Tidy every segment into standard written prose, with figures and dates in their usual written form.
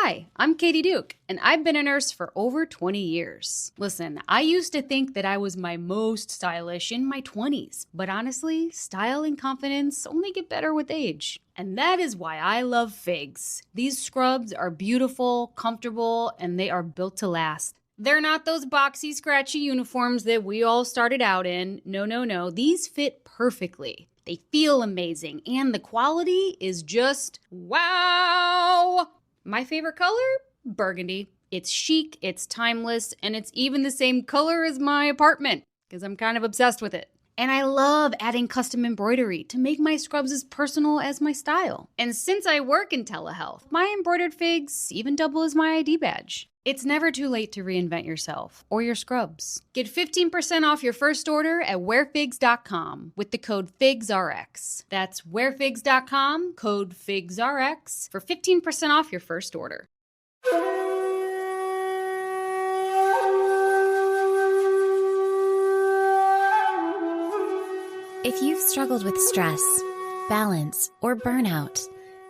Hi, I'm Katie Duke, and I've been a nurse for over 20 years. Listen, I used to think that I was my most stylish in my 20s, but honestly, style and confidence only get better with age. And that is why I love Figs. These scrubs are beautiful, comfortable, and they are built to last. They're not those boxy, scratchy uniforms that we all started out in. No. These fit perfectly. They feel amazing, and the quality is just wow! My favorite color? Burgundy. It's chic, it's timeless, and it's even the same color as my apartment, because I'm kind of obsessed with it. And I love adding custom embroidery to make my scrubs as personal as my style. And since I work in telehealth, my embroidered figs even double as my ID badge. It's never too late to reinvent yourself or your scrubs. Get 15% off your first order at wearfigs.com with the code FIGSRX. That's wearfigs.com, code FIGSRX for 15% off your first order. If you've struggled with stress, balance, or burnout,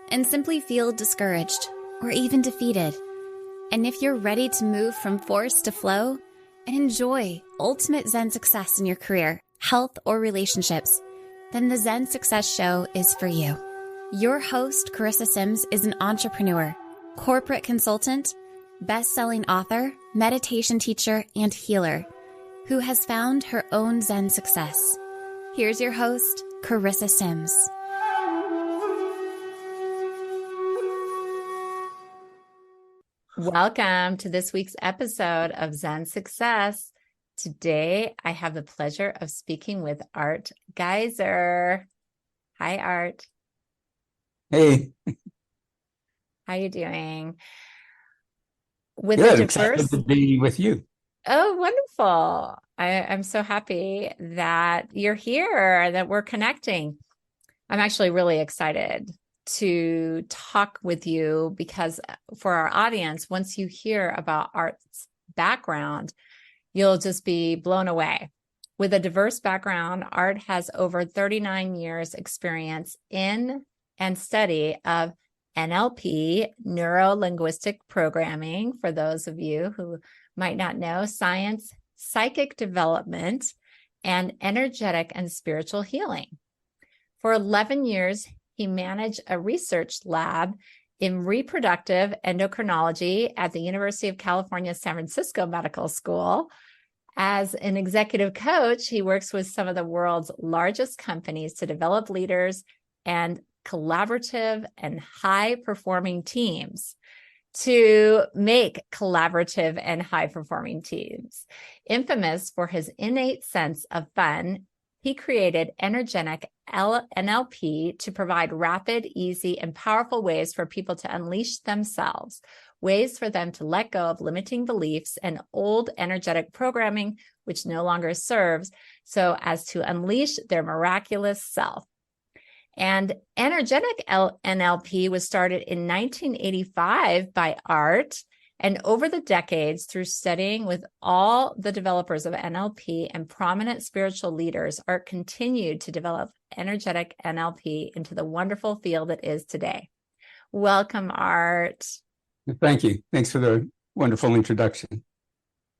and simply feel discouraged or even defeated, and if you're ready to move from force to flow and enjoy ultimate Zen success in your career, health, or relationships, then the Zen Success Show is for you. Your host, Carissa Sims, is an entrepreneur, corporate consultant, best-selling author, meditation teacher, and healer who has found her own Zen success. Here's your host, Carissa Sims. Welcome to this week's episode of Zen Success. Today, I have the pleasure of speaking with Art Giser. Hi, Art. Hey. How you doing? Good. Excited to be with you. Oh, wonderful. I'm so happy that you're here, that we're connecting. I'm actually really excited to talk with you because for our audience, once you hear about Art's background, you'll just be blown away. With a diverse background, Art has over 39 years experience in and study of NLP, neuro-linguistic programming, for those of you who might not know, science, psychic development, and energetic and spiritual healing. For 11 years, he managed a research lab in reproductive endocrinology at the University of California, San Francisco Medical School. As an executive coach, he works with some of the world's largest companies to develop leaders and collaborative and high-performing teams to make collaborative and high-performing teams. Infamous for his innate sense of fun, he created Energetic NLP to provide rapid, easy, and powerful ways for people to unleash themselves, ways for them to let go of limiting beliefs and old energetic programming, which no longer serves, so as to unleash their miraculous self. And Energetic NLP was started in 1985 by Art, and over the decades, through studying with all the developers of NLP and prominent spiritual leaders, Art continued to develop Energetic NLP into the wonderful field it is today. Welcome, Art. Thank you. Thanks for the wonderful introduction.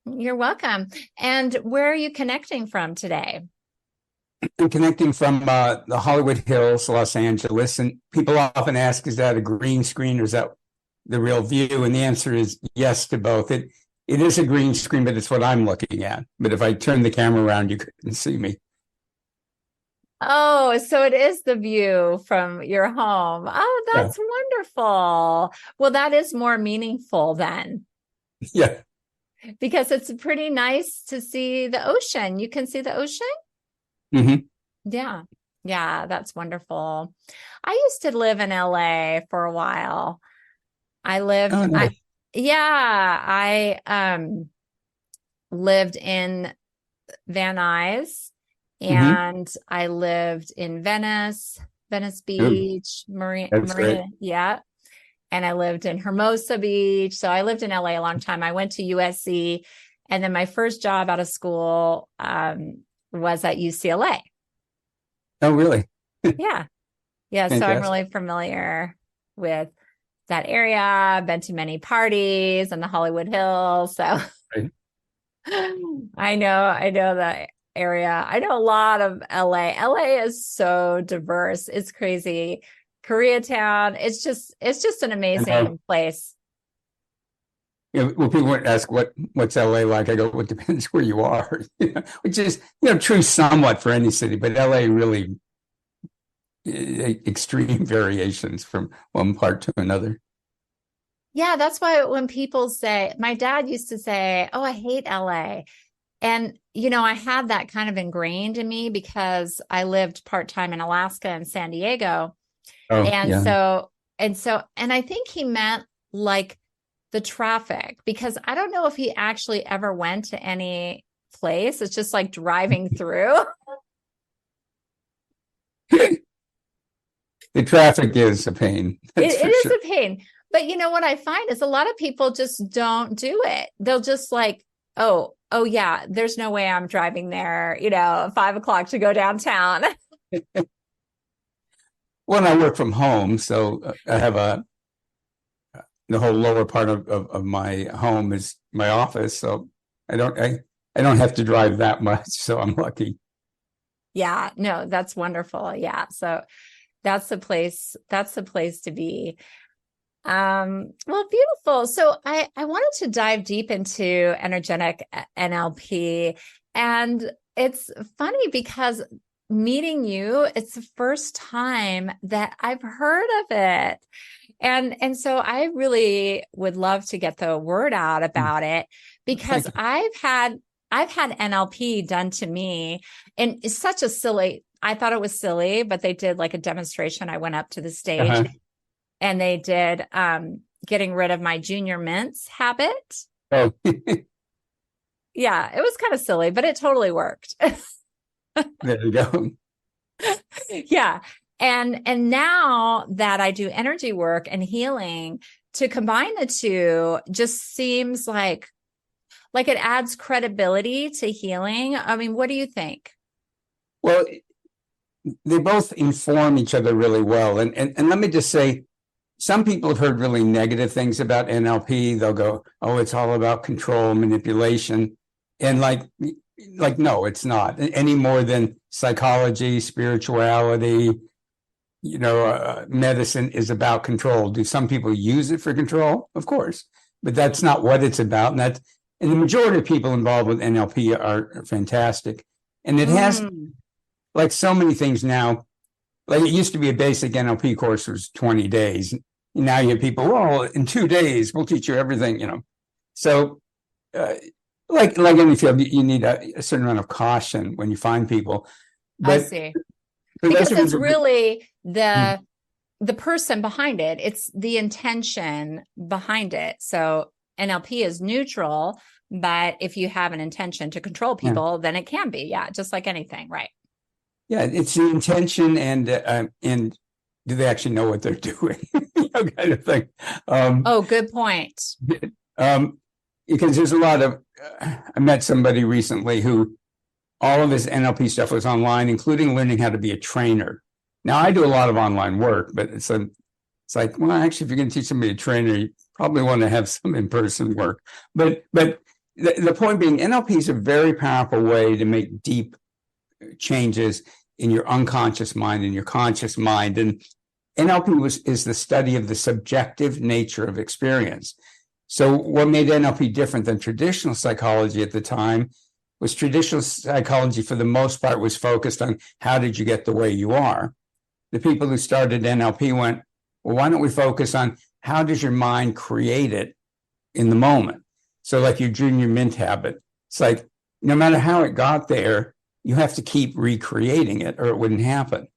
You're welcome. And where are you connecting from today? I'm connecting from the Hollywood Hills, Los Angeles, and people often ask, is that a green screen or is that the real view? And the answer is yes to both. It is a green screen, but it's what I'm looking at. But if I turn the camera around, you couldn't see me. Oh, so it is the view from your home. Oh, that's wonderful. Well, that is more meaningful then. Yeah. Because it's pretty nice to see the ocean. You can see the ocean? Mm-hmm. Yeah, that's wonderful. I used to live in LA for a while. I lived in Van Nuys, and I lived in Venice Beach, Marina, yeah. And I lived in Hermosa Beach. So I lived in LA a long time. I went to USC, and then my first job out of school was at UCLA. Oh, really? Yeah. So I'm really familiar with that area. I've been to many parties in the Hollywood Hills. So Right. I know that area. I know a lot of LA. LA is so diverse. It's crazy. Koreatown. It's just an amazing place. Well, people would ask what's LA like. I go, well, it depends where you are, which is, true somewhat for any city, but LA really extreme variations from one part to another. Yeah, that's why when people say, my dad used to say, oh, I hate LA. And, I had that kind of ingrained in me because I lived part-time in Alaska and San Diego. Oh, And yeah. and I think he meant like the traffic, because I don't know if he actually ever went to any place. It's just like driving through. The traffic is a pain. It is a pain. But what I find is a lot of people just don't do it. They'll just like, oh yeah, there's no way I'm driving there, at 5 o'clock to go downtown. Well, I work from home, so I have the whole lower part of my home is my office, so I don't have to drive that much, so I'm lucky. Yeah, no, that's wonderful. Yeah, so that's the place to be. Well, beautiful. So I wanted to dive deep into energetic NLP, and it's funny because meeting you, it's the first time that I've heard of it. And so I really would love to get the word out about it, because I've had NLP done to me, and it's such a silly, I thought it was silly, but they did like a demonstration. I went up to the stage and they did getting rid of my junior mints habit. Oh. Yeah, it was kind of silly, but it totally worked. There you go. Yeah. And now that I do energy work and healing, to combine the two just seems like it adds credibility to healing. I mean, what do you think? Well, they both inform each other really well. And let me just say, some people have heard really negative things about NLP. They'll go, oh, it's all about control, manipulation. And like, no, it's not any more than psychology, spirituality, medicine is about control. Do some people use it for control? Of course, but that's not what it's about. And the majority of people involved with NLP are fantastic. And it has, like so many things now, like it used to be a basic NLP course was 20 days. Now you have people, well, in 2 days, we'll teach you everything, So like any field, you need a certain amount of caution when you find people. But I see. Because it's really the person behind it. It's the intention behind it. So NLP is neutral, but if you have an intention to control people, then it can be. Yeah, just like anything, right? Yeah, it's the intention and do they actually know what they're doing? Kind of thing. Good point. Because there's a lot of, I met somebody recently who all of his NLP stuff was online, including learning how to be a trainer. Now, I do a lot of online work, but it's like, well, actually, if you're going to teach somebody a trainer, you probably want to have some in-person work. But the point being, NLP is a very powerful way to make deep changes in your unconscious mind and your conscious mind. And NLP is the study of the subjective nature of experience. So what made NLP different than traditional psychology at the time was traditional psychology, for the most part, was focused on how did you get the way you are. The people who started NLP went, well, why don't we focus on how does your mind create it in the moment? So like your junior mint habit, it's like, no matter how it got there, you have to keep recreating it or it wouldn't happen,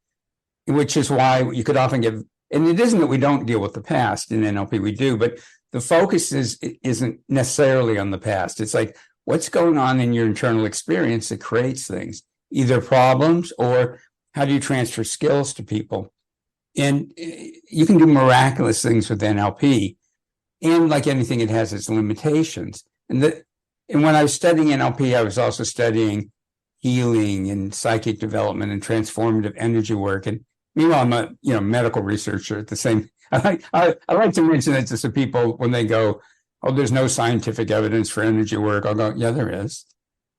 which is why you could often get, and it isn't that we don't deal with the past in NLP, we do, but the focus isn't necessarily on the past. It's like, what's going on in your internal experience that creates things, either problems or how do you transfer skills to people? And you can do miraculous things with NLP. And like anything, it has its limitations. And when I was studying NLP, I was also studying healing and psychic development and transformative energy work. And meanwhile, I'm a medical researcher at the same. I like to mention it to some people when they go, "Oh, there's no scientific evidence for energy work." I'll go, "Yeah, there is."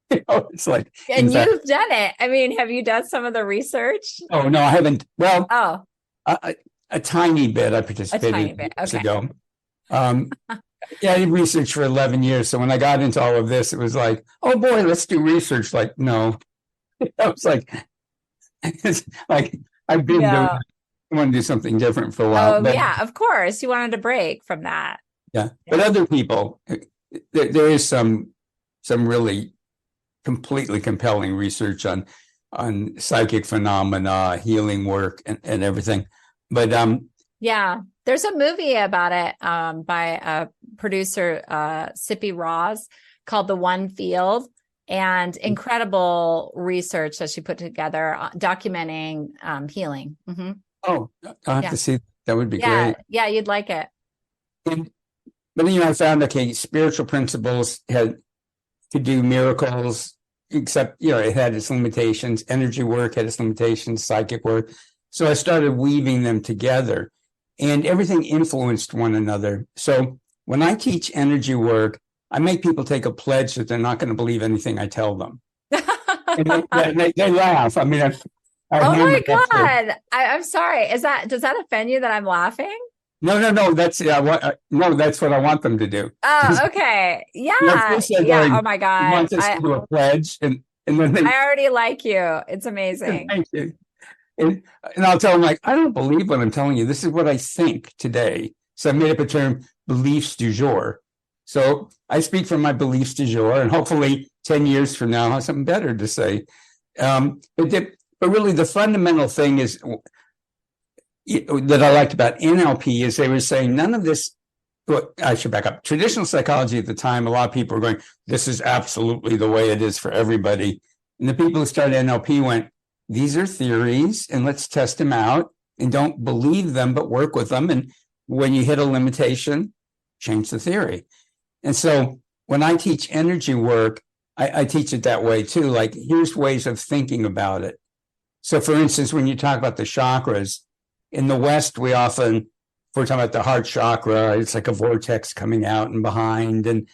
It's like, And you've done it. I mean, have you done some of the research? oh no, I haven't. Well, Oh, a tiny bit. I participated years ago. Yeah, I did research for 11 years. So when I got into all of this, it was like, oh boy, let's do research. Like, no, I was like, it's like I've been doing. I want to do something different for a while. Oh, yeah, of course. You wanted to break from that. Yeah, but other people, there is some really completely compelling research on psychic phenomena, healing work, and everything. But yeah, there's a movie about it by a producer, Sippy Roz, called The One Field, and incredible research that she put together documenting healing. Mm-hmm. Oh, I'll have to see. That would be great. Yeah, you'd like it. But I found, okay, spiritual principles could do miracles, except, it had its limitations. Energy work had its limitations, psychic work. So I started weaving them together, and everything influenced one another. So when I teach energy work, I make people take a pledge that they're not going to believe anything I tell them. And they laugh. I mean, oh my God. I'm sorry. Does that offend you that I'm laughing? No. That's that's what I want them to do. Oh, okay. Yeah. Oh my God. Want us to do a pledge, and then I already like you. It's amazing. Thank you. And I'll tell them, like, I don't believe what I'm telling you. This is what I think today. So I made up a term, beliefs du jour. So I speak from my beliefs du jour, and hopefully 10 years from now, I'll have something better to say. But really, the fundamental thing is that I liked about NLP is they were saying none of this. Well, I should back up. Traditional psychology at the time, a lot of people were going, this is absolutely the way it is for everybody. And the people who started NLP went, these are theories, and let's test them out, and don't believe them, but work with them. And when you hit a limitation, change the theory. And so when I teach energy work, I teach it that way too. Like, here's ways of thinking about it. So for instance, when you talk about the chakras, in the West, we often, if we're talking about the heart chakra, it's like a vortex coming out and behind. And,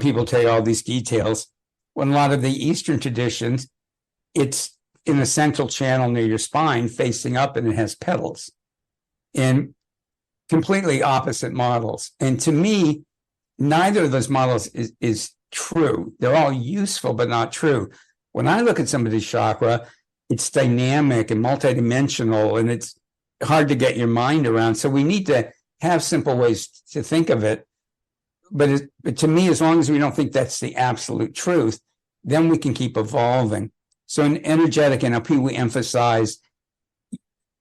people tell you all these details. When a lot of the Eastern traditions, it's in a central channel near your spine facing up, and it has petals, and completely opposite models. And to me, neither of those models is true. They're all useful, but not true. When I look at somebody's chakra, it's dynamic and multidimensional, and it's hard to get your mind around. So we need to have simple ways to think of it. But to me, as long as we don't think that's the absolute truth, then we can keep evolving. So in energetic NLP, we emphasize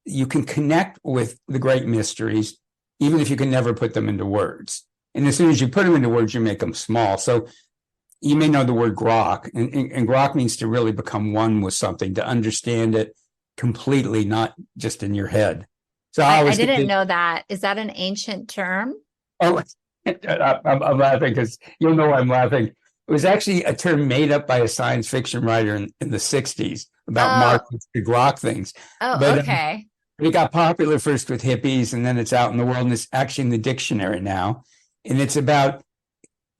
you can connect with the great mysteries, even if you can never put them into words. And as soon as you put them into words, you make them small. So you may know the word grok, and grok means to really become one with something, to understand it completely, not just in your head. So I didn't know that. Is that an ancient term? Oh, I'm laughing because you'll know I'm laughing. It was actually a term made up by a science fiction writer in the 60s about markers to grok things. Oh, but, okay. It got popular first with hippies, and then it's out in the world, and it's actually in the dictionary now. And it's about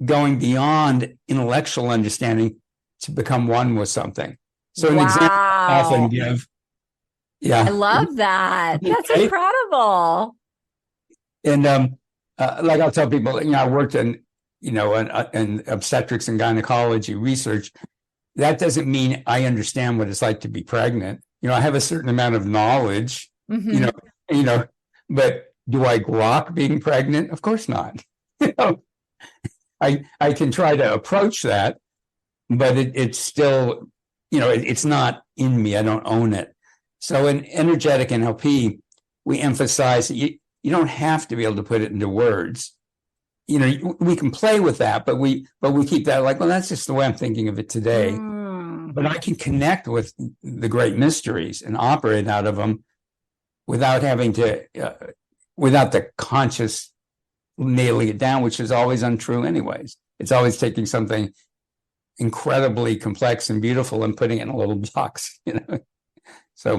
going beyond intellectual understanding to become one with something. So an example I often give. Yeah. I love that. That's incredible. And like I'll tell people, I worked in obstetrics and gynecology research. That doesn't mean I understand what it's like to be pregnant. I have a certain amount of knowledge, but do I grok being pregnant? Of course not. I can try to approach that, but it's still, it's not in me. I don't own it. So in energetic NLP, we emphasize that you don't have to be able to put it into words. We can play with that, but we keep that like, well, that's just the way I'm thinking of it today. But I can connect with the great mysteries and operate out of them without having to, without the conscious nailing it down, which is always untrue anyways. It's always taking something incredibly complex and beautiful and putting it in a little box, So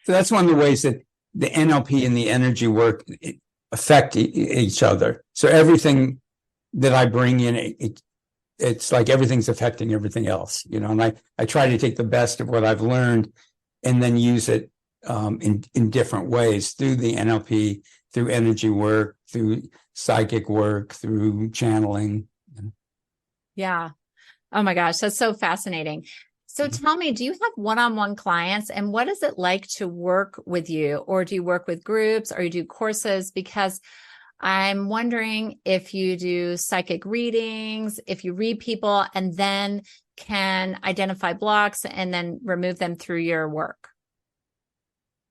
that's one of the ways that the NLP and the energy work affect each other. So everything that I bring in, it's like everything's affecting everything else, and I try to take the best of what I've learned and then use it in different ways through the NLP, through energy work, through psychic work, through channeling. Yeah. Oh my gosh, that's so fascinating. So tell me, do you have one-on-one clients, and what is it like to work with you? Or do you work with groups, or you do courses? Because I'm wondering if you do psychic readings, if you read people and then can identify blocks and then remove them through your work.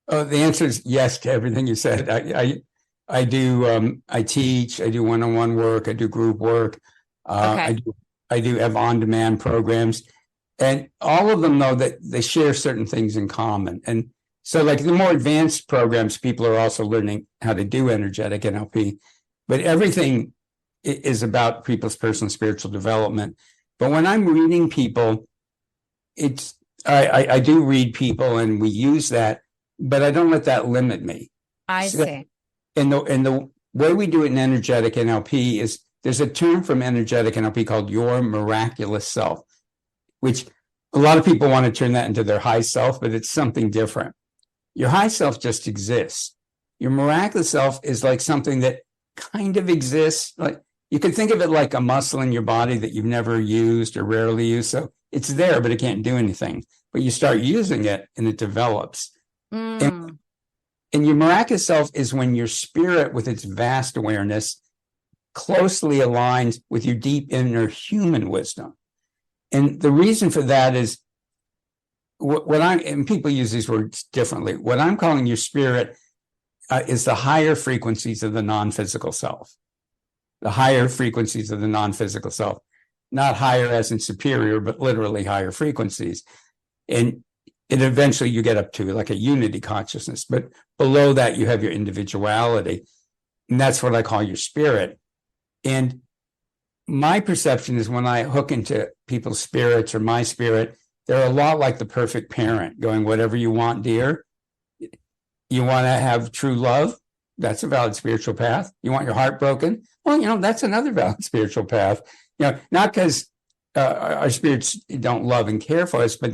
Oh, the answer is yes to everything you said. I do. I teach. I do one-on-one work. I do group work. Okay. I do have on-demand programs, and all of them know that they share certain things in common. And so, like the more advanced programs, people are also learning how to do energetic NLP, but everything is about people's personal spiritual development. But when I'm reading people, I do read people, and we use that, but I don't let that limit me. I see. And the way we do it in energetic NLP is there's a term from energetic NLP called your miraculous self, which a lot of people want to turn that into their high self, but it's something different. Your high self just exists. Your miraculous self is like something that kind of exists. Like you can think of it like a muscle in your body that you've never used or rarely used. So it's there, but it can't do anything. But you start using it and it develops. And your miraculous self is when your spirit, with its vast awareness, closely aligns with your deep inner human wisdom. And the reason for that is and people use these words differently. What I'm calling your spirit is the higher frequencies of the non-physical self. The higher frequencies of the non-physical self, not higher as in superior, but literally higher frequencies. And eventually you get up to like a unity consciousness, but below that you have your individuality. And that's what I call your spirit. And my perception is when I hook into people's spirits or my spirit, they're a lot like the perfect parent going, whatever you want, dear. You want to have true love? That's a valid spiritual path. You want your heart broken? Well, that's another valid spiritual path. Not because our spirits don't love and care for us, but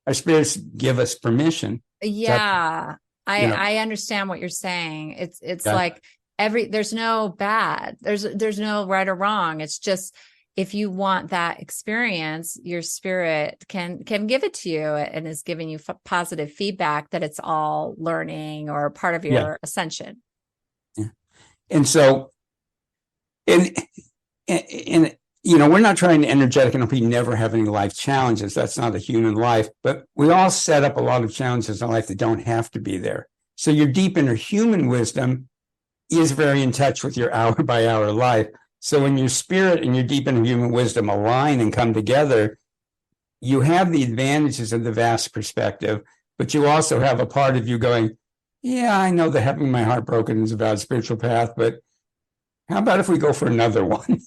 our spirits give us permission. Yeah. I understand what you're saying. It's like there's no bad, there's no right or wrong. It's just, if you want that experience, your spirit can give it to you and is giving you positive feedback that it's all learning or part of your ascension. Yeah. And so, and we're not trying to energetic NLP never have any life challenges. That's not a human life, but we all set up a lot of challenges in life that don't have to be there. So your deep inner human wisdom is very in touch with your hour by hour life. So when your spirit and your deep inner human wisdom align and come together, you have the advantages of the vast perspective, but you also have a part of you going, yeah, I know that having my heart broken is a valid spiritual path, but how about if we go for another one?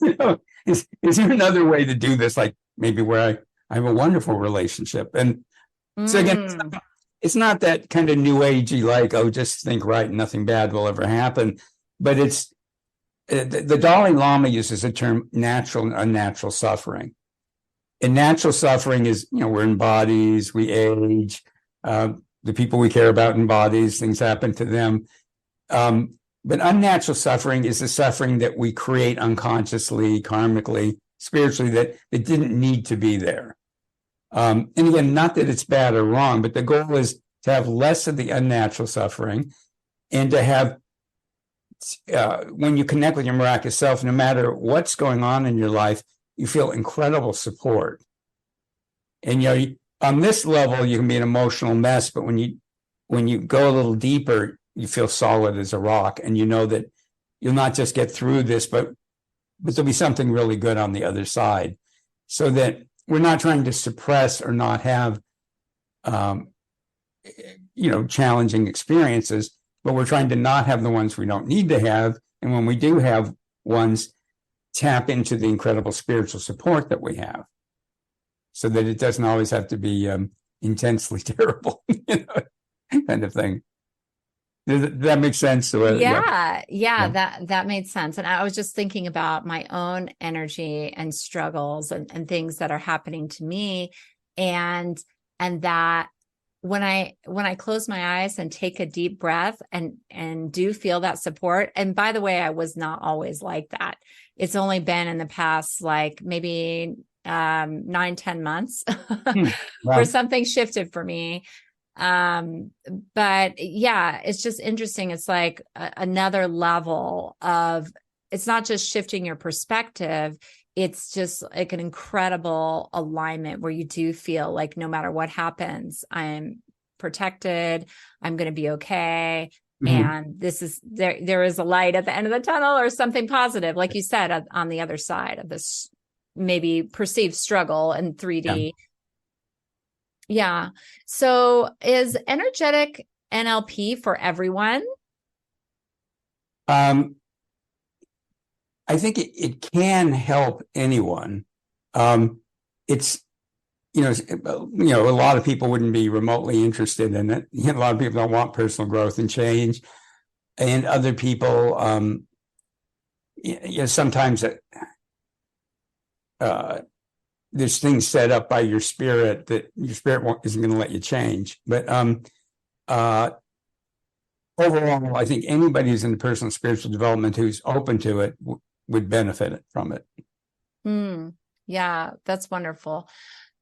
Is there another way to do this? Like maybe where I have a wonderful relationship. And so again, it's not that kind of new agey, like, oh, just think right and nothing bad will ever happen. But it's, the Dalai Lama uses the term natural and unnatural suffering. And natural suffering is, we're in bodies, we age, the people we care about in bodies, things happen to them. But unnatural suffering is the suffering that we create unconsciously, karmically, spiritually, that didn't need to be there. And again, not that it's bad or wrong, but the goal is to have less of the unnatural suffering and to have, when you connect with your miraculous self, no matter what's going on in your life, you feel incredible support. And, on this level, you can be an emotional mess, but when you go a little deeper, you feel solid as a rock, and you know that you'll not just get through this, but there'll be something really good on the other side. So that we're not trying to suppress or not have, challenging experiences, but we're trying to not have the ones we don't need to have. And when we do have ones, tap into the incredible spiritual support that we have, so that it doesn't always have to be intensely terrible, kind of thing. Does that make sense? Yeah, that made sense. And I was just thinking about my own energy and struggles and things that are happening to me. And that when I close my eyes and take a deep breath and do feel that support. And by the way, I was not always like that. It's only been in the past, like maybe 9-10 months Wow. where something shifted for me. But yeah, it's just interesting. It's like another level of, it's not just shifting your perspective. It's just like an incredible alignment where you do feel like no matter what happens, I'm protected. I'm going to be okay. And this is, there is a light at the end of the tunnel or something positive, like you said, on the other side of this maybe perceived struggle in 3D. Yeah. So is energetic NLP for everyone? I think it can help anyone. It's, a lot of people wouldn't be remotely interested in it. A lot of people don't want personal growth and change. And other people, sometimes there's things set up by your spirit that your spirit isn't going to let you change. But overall, I think anybody who's into personal spiritual development who's open to it would benefit from it. Yeah, that's wonderful.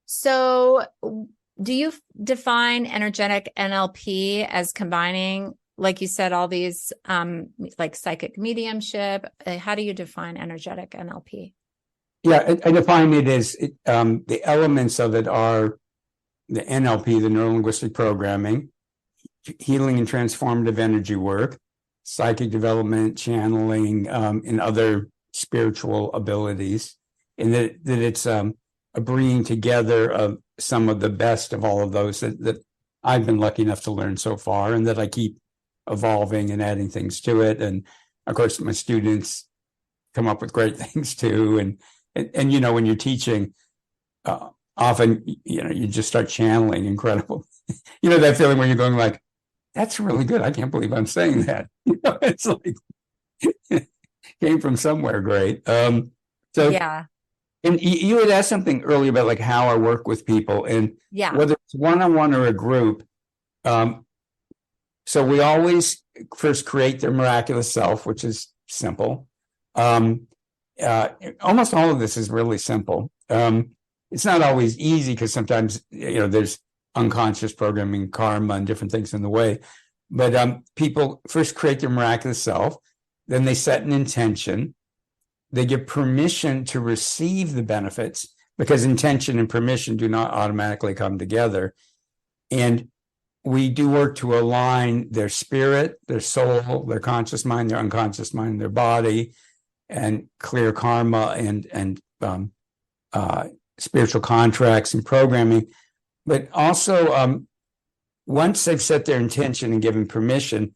So do you define energetic NLP as combining, like you said, all these like psychic mediumship? How do you define energetic NLP? Yeah, I define it as the elements of it are the NLP, the neuro-linguistic programming, healing and transformative energy work, psychic development, channeling, and other spiritual abilities, and that it's a bringing together of some of the best of all of those that I've been lucky enough to learn so far, and that I keep evolving and adding things to it. And of course, my students come up with great things too. And when you're teaching, often, you just start channeling incredible, that feeling when you're going like, that's really good. I can't believe I'm saying that. It's like, came from somewhere great. So yeah. And you had asked something earlier about like how I work with people, and whether it's one-on-one or a group. So we always first create their miraculous self, which is simple. Almost all of this is really simple. It's not always easy because sometimes, there's unconscious programming, karma, and different things in the way. But people first create their miraculous self, then they set an intention. They give permission to receive the benefits, because intention and permission do not automatically come together. And we do work to align their spirit, their soul, their conscious mind, their unconscious mind, their body, and clear karma and spiritual contracts and programming. But also, once they've set their intention and given permission,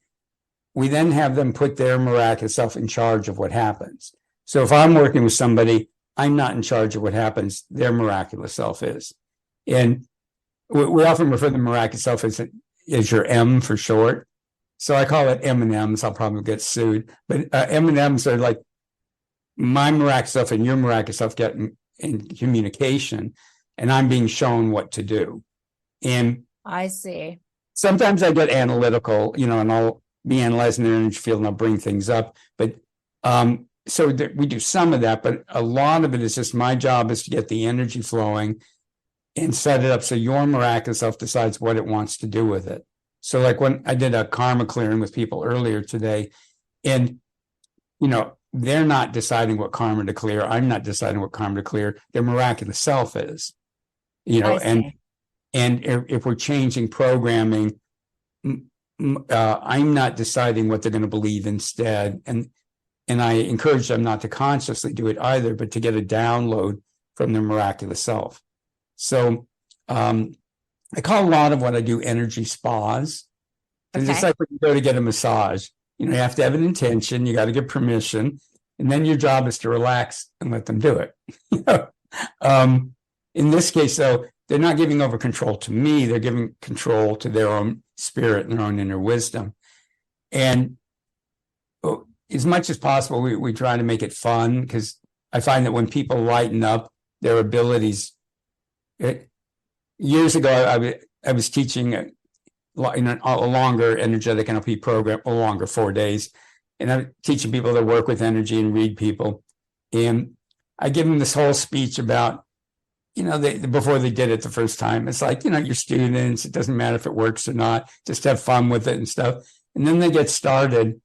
we then have them put their miraculous self in charge of what happens. So if I'm working with somebody, I'm not in charge of what happens. Their miraculous self is. And we often refer to the miraculous self as your M for short. So I call it M&Ms. I'll probably get sued. But M&Ms are like my miraculous self and your miraculous self get in communication, and I'm being shown what to do. And I see. Sometimes I get analytical, and I'll be analyzing their energy field and I'll bring things up. But so we do some of that, but a lot of it is just my job is to get the energy flowing and set it up so your miraculous self decides what it wants to do with it. So like when I did a karma clearing with people earlier today, and, they're not deciding what karma to clear. I'm not deciding what karma to clear. Their miraculous self is, and if we're changing programming, I'm not deciding what they're going to believe instead. And I encourage them not to consciously do it either, but to get a download from their miraculous self. So I call a lot of what I do energy spas. And it's like when you go to get a massage, you have to have an intention, you got to get permission, and then your job is to relax and let them do it. In this case, though, they're not giving over control to me, they're giving control to their own spirit and their own inner wisdom. And as much as possible, we try to make it fun, because I find that when people lighten up, their abilities. Years ago, I was teaching a longer energetic NLP program, a longer 4 days, and I'm teaching people to work with energy and read people. And I give them this whole speech about, before they did it the first time, it's like, your students, it doesn't matter if it works or not, just have fun with it and stuff. And then they get started,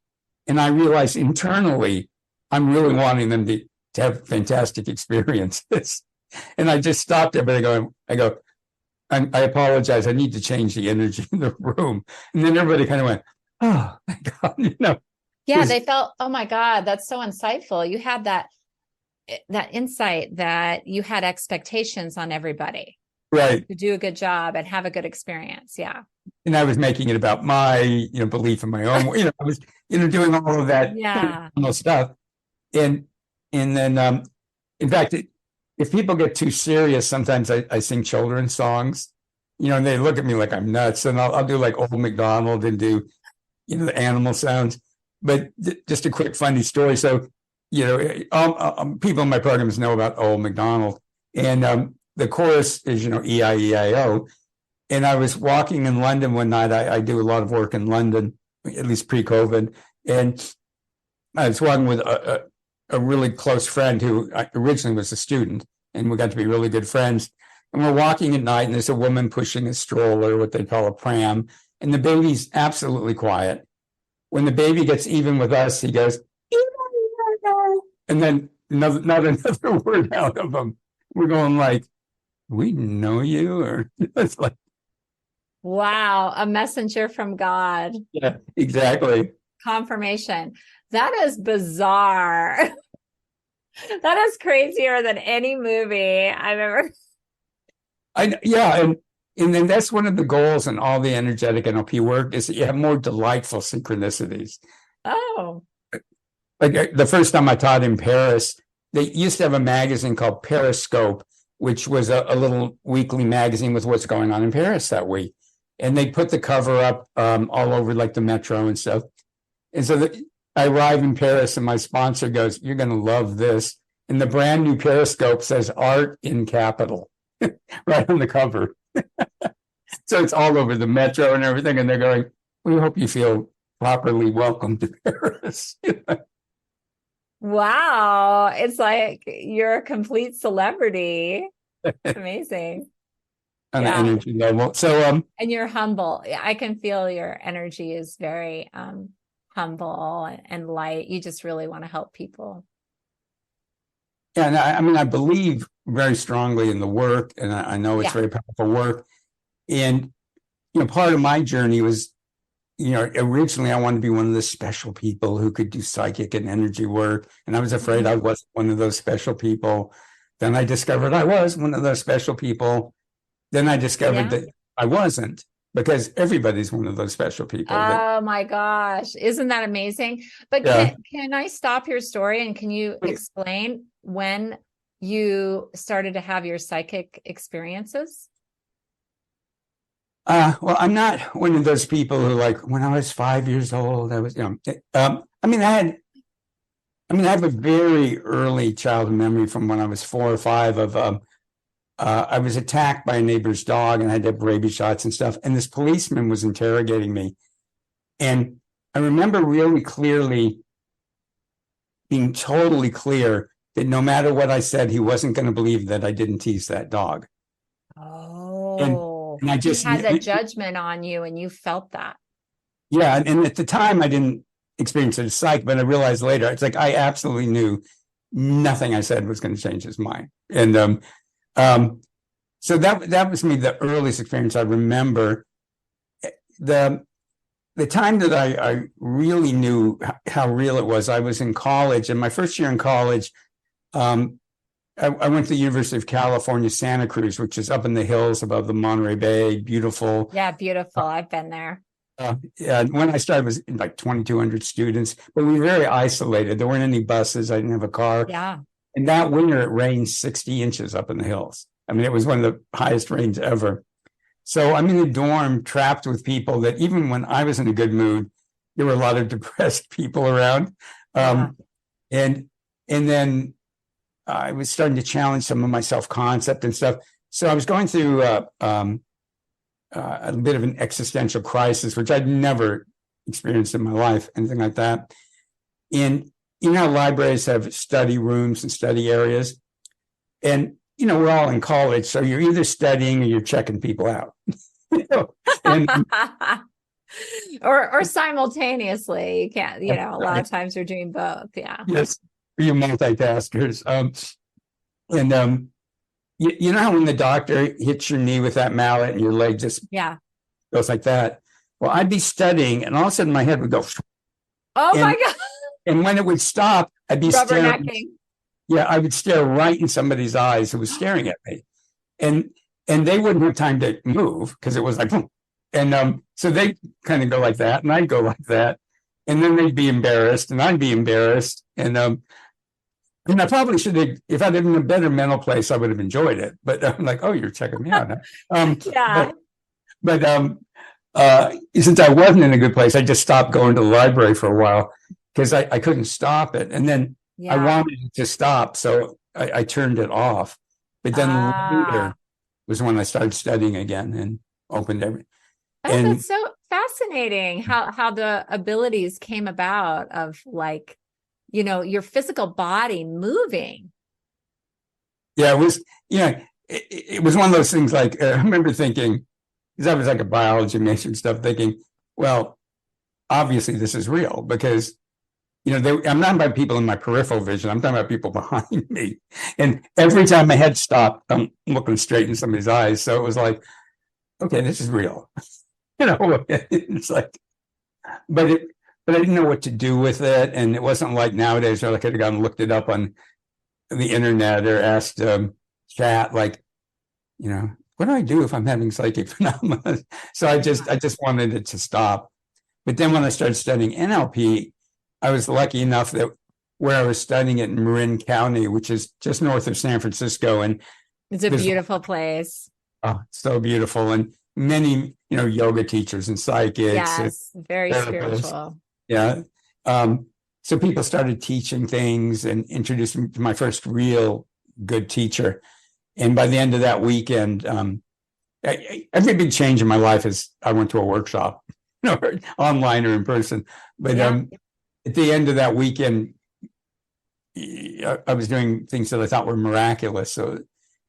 and I realize internally, I'm really wanting them to have fantastic experiences. And I just stopped everybody going, I apologize, I need to change the energy in the room. And then everybody kind of went, oh my God, Yeah, they felt, oh my God, that's so insightful. You had that insight that you had expectations on everybody. Right. To do a good job and have a good experience. Yeah. And I was making it about my, belief in my own, I was, doing all of that stuff. And then, in fact, if people get too serious, sometimes I sing children's songs, and they look at me like I'm nuts, and I'll do like Old MacDonald and do, the animal sounds. But just a quick funny story. So, people in my programs know about Old MacDonald, and the chorus is, E-I-E-I-O. And I was walking in London one night. I do a lot of work in London, at least pre-COVID, and I was walking with a really close friend who originally was a student, and we got to be really good friends. And we're walking at night, and there's a woman pushing a stroller, what they call a pram, and the baby's absolutely quiet. When the baby gets even with us, he goes, and then not another word out of him. We're going like, we know you, or it's like, wow, a messenger from God. Yeah, exactly. Confirmation. That is bizarre. That is crazier than any movie I've ever. And then that's one of the goals in all the energetic NLP work, is that you have more delightful synchronicities. Oh. Like the first time I taught in Paris, they used to have a magazine called Periscope, which was a little weekly magazine with what's going on in Paris that week. And they put the cover up all over like the metro and stuff. And so I arrive in Paris, and my sponsor goes, "You're going to love this." And the brand new Periscope says "Art in capital" right on the cover. So it's all over the metro and everything. And they're going, "We hope you feel properly welcome to Paris." Wow. It's like you're a complete celebrity. Amazing. On the energy level. So and you're humble. I can feel your energy is very humble and light. You just really want to help people. Yeah, and I believe very strongly in the work, and I know it's very powerful work. And part of my journey was, originally I wanted to be one of the special people who could do psychic and energy work, and I was afraid I wasn't one of those special people. Then I discovered I was one of those special people. Then I discovered that I wasn't, because everybody's one of those special people. Oh my gosh. Isn't that amazing? But can I stop your story, and can you explain when you started to have your psychic experiences? Well, I'm not one of those people who, like, when I was 5 years old, I was, I have a very early childhood memory from when I was 4 or 5 of, I was attacked by a neighbor's dog, and I had to have rabies shots and stuff. And this policeman was interrogating me. And I remember really clearly being totally clear that no matter what I said, he wasn't going to believe that I didn't tease that dog. Oh, and I just he had that judgment on you, and you felt that. Yeah. And at the time I didn't experience it as psych, but I realized later, it's like, I absolutely knew nothing I said was going to change his mind. And, so that was me, the earliest experience I remember. The time that I really knew how real it was, I was in college, and my first year in college, I went to the University of California, Santa Cruz, which is up in the hills above the Monterey Bay. Beautiful. Yeah, beautiful. I've been there. When I started, it was like 2,200 students, but we were very isolated. There weren't any buses. I didn't have a car. Yeah. And that winter, it rained 60 inches up in the hills. I mean, it was one of the highest rains ever. So I'm in the dorm trapped with people that even when I was in a good mood, there were a lot of depressed people around. And then I was starting to challenge some of my self-concept and stuff. So I was going through a bit of an existential crisis, which I'd never experienced in my life, anything like that. And you know how libraries have study rooms and study areas? And, you know, we're all in college, so you're either studying or you're checking people out. You know? And, or simultaneously. You can't, you know, a lot of times you're doing both. Yeah. Yes, you multitaskers. You know how when the doctor hits your knee with that mallet and your leg just goes like that? Well, I'd be studying, and all of a sudden my head would go. Oh my God. And when it would stop, I'd be staring. Rubbernecking. Yeah, I would stare right in somebody's eyes who was staring at me. And they wouldn't have time to move because it was like, and so they kind of go like that, and I'd go like that. And then they'd be embarrassed, and I'd be embarrassed. And I probably should have, if I'd been in a better mental place, I would have enjoyed it. But I'm like, oh, you're checking me out. Huh? But since I wasn't in a good place, I just stopped going to the library for a while because I couldn't stop it. And then I wanted it to stop, so I turned it off. But then later was when I started studying again and opened everything. Oh, that's so fascinating how the abilities came about of, like, you know, your physical body moving. Yeah, it was, you know, it was one of those things, like, I remember thinking, because I was like a biology major and stuff, thinking, well, obviously this is real because, you know, I'm not about people in my peripheral vision. I'm talking about people behind me. And every time my head stopped, I'm looking straight in somebody's eyes. So it was like, okay, this is real. You know, it's like, but I didn't know what to do with it. And it wasn't like nowadays where I could have gone and looked it up on the internet or asked chat, like, you know, what do I do if I'm having psychic phenomena? So I just wanted it to stop. But then when I started studying NLP, I was lucky enough that where I was studying it in Marin County, which is just north of San Francisco. And it's a beautiful place. Oh, so beautiful. And many, you know, yoga teachers and psychics. Yes, very spiritual. Yeah. So people started teaching things and introduced me to my first real good teacher. And by the end of that weekend, every big change in my life is I went to a workshop, you know, online or in person. But at the end of that weekend, I was doing things that I thought were miraculous. So,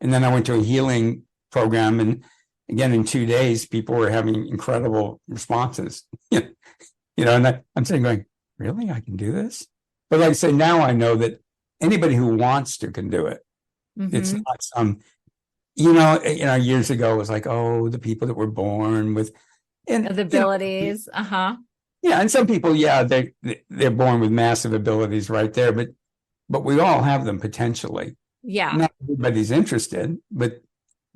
and then I went to a healing program, and again, in 2 days, people were having incredible responses. You know, and I'm sitting going, really, I can do this? But like I say, now I know that anybody who wants to can do it. Mm-hmm. It's not some, you know, years ago it was like, oh, the people that were born with the abilities. You know, yeah, and some people, they're born with massive abilities right there, but we all have them potentially. Yeah. Not everybody's interested, but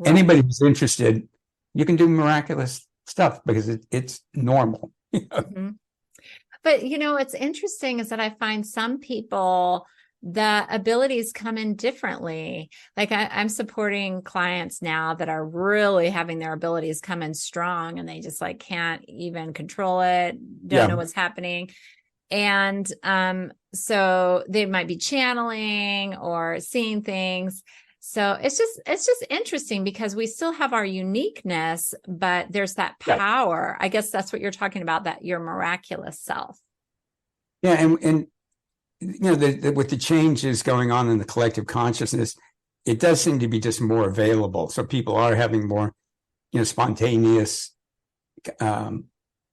anybody who's interested, you can do miraculous stuff because it's normal. You know? Mm-hmm. But, you know, what's interesting is that I find some people, the abilities come in differently. Like I'm supporting clients now that are really having their abilities come in strong, and they just like can't even control it, don't know what's happening. And so they might be channeling or seeing things. So it's just interesting because we still have our uniqueness, but there's that power. I guess that's what you're talking about, that your miraculous self. Yeah. And you know, with the changes going on in the collective consciousness, it does seem to be just more available. So people are having more, you know, spontaneous. I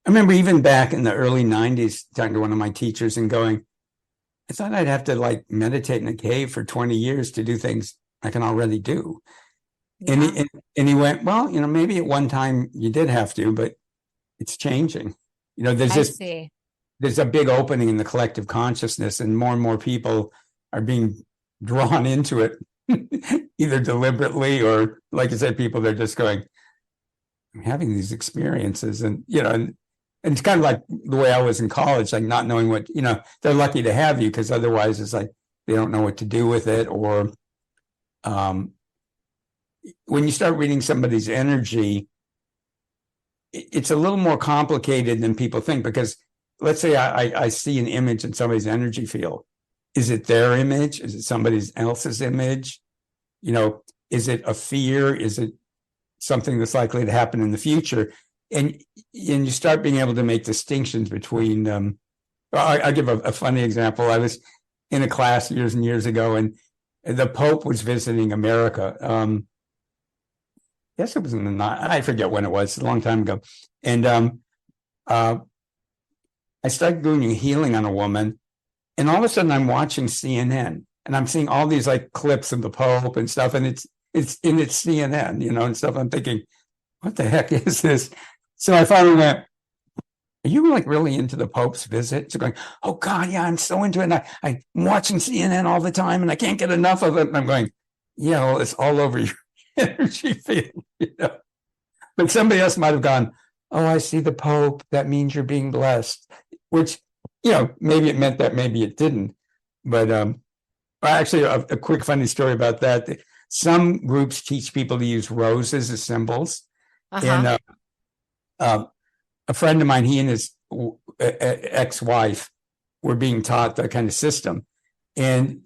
remember even back in the early 90s, talking to one of my teachers and going, I thought I'd have to like meditate in a cave for 20 years to do things I can already do. Yeah. And he went, well, you know, maybe at one time you did have to, but it's changing. You know, there's a big opening in the collective consciousness, and more people are being drawn into it, either deliberately or, like I said, people, they're just going, I'm having these experiences. And, you know, and it's kind of like the way I was in college, like not knowing what, you know, they're lucky to have you because otherwise it's like they don't know what to do with it. Or when you start reading somebody's energy, it's a little more complicated than people think, because let's say I see an image in somebody's energy field. Is it their image? Is it somebody else's image? Is it a fear? Is it something that's likely to happen in the future? And you start being able to make distinctions between I'll give a funny example. I was in a class years and years ago, and the Pope was visiting America. Yes, it was I forget when it was, a long time ago. And I started doing healing on a woman, and all of a sudden I'm watching CNN, and I'm seeing all these like clips of the Pope and stuff, and it's CNN, and stuff. I'm thinking, what the heck is this? So I finally went, are you like really into the Pope's visit? So going, oh God, yeah, I'm so into it. And I'm watching CNN all the time, and I can't get enough of it. And I'm going, yeah, well, it's all over your energy field, But somebody else might have gone, oh, I see the Pope. That means you're being blessed, which, maybe it meant that, maybe it didn't. But actually, a quick funny story about that. Some groups teach people to use roses as symbols. And a friend of mine, he and his ex-wife were being taught that kind of system. And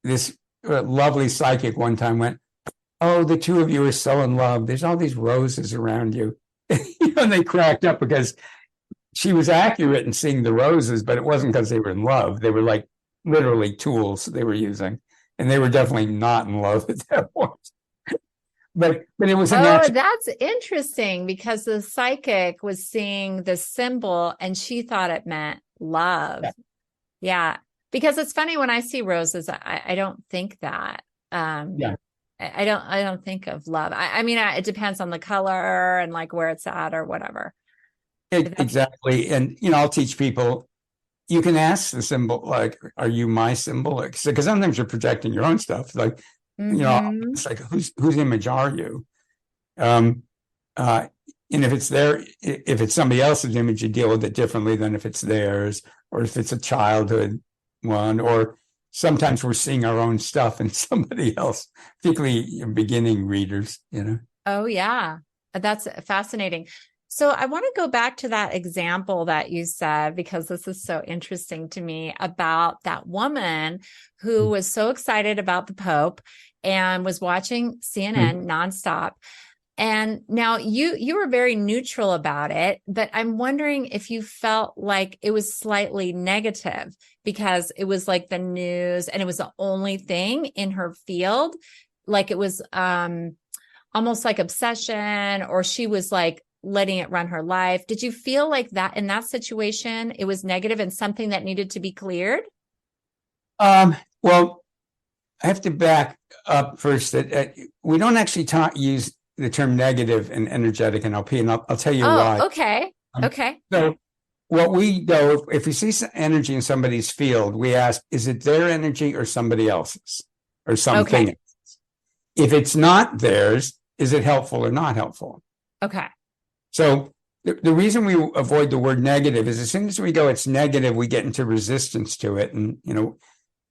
this lovely psychic one time went, oh, the two of you are so in love. There's all these roses around you. And they cracked up because she was accurate in seeing the roses, but it wasn't because they were in love. They were like literally tools they were using. And they were definitely not in love at that point. But it was that's interesting, because the psychic was seeing the symbol and she thought it meant love. Yeah. Because it's funny, when I see roses, I don't think that. I don't think of love. I mean, it depends on the color and like where it's at or whatever. Exactly. And, I'll teach people, you can ask the symbol, like, are you my symbol? Because sometimes you're projecting your own stuff. Like, it's like, whose image are you? And if it's somebody else's image, you deal with it differently than if it's theirs, or if it's a childhood one, or sometimes we're seeing our own stuff in somebody else, particularly beginning readers, Oh, yeah. That's fascinating. So I want to go back to that example that you said, because this is so interesting to me, about that woman who was so excited about the Pope and was watching CNN nonstop. And now you were very neutral about it, but I'm wondering if you felt like it was slightly negative because it was like the news and it was the only thing in her field. Like it was almost like obsession, or she was like letting it run her life. Did you feel like that in that situation, it was negative and something that needed to be cleared? Well, I have to back up first that we don't actually use the term negative in energetic NLP, and I'll tell you why. Okay. Okay. So what we do, if we see some energy in somebody's field, we ask, is it their energy or somebody else's or something else? If it's not theirs, is it helpful or not helpful? Okay. So the reason we avoid the word negative is as soon as we go, it's negative, we get into resistance to it. And,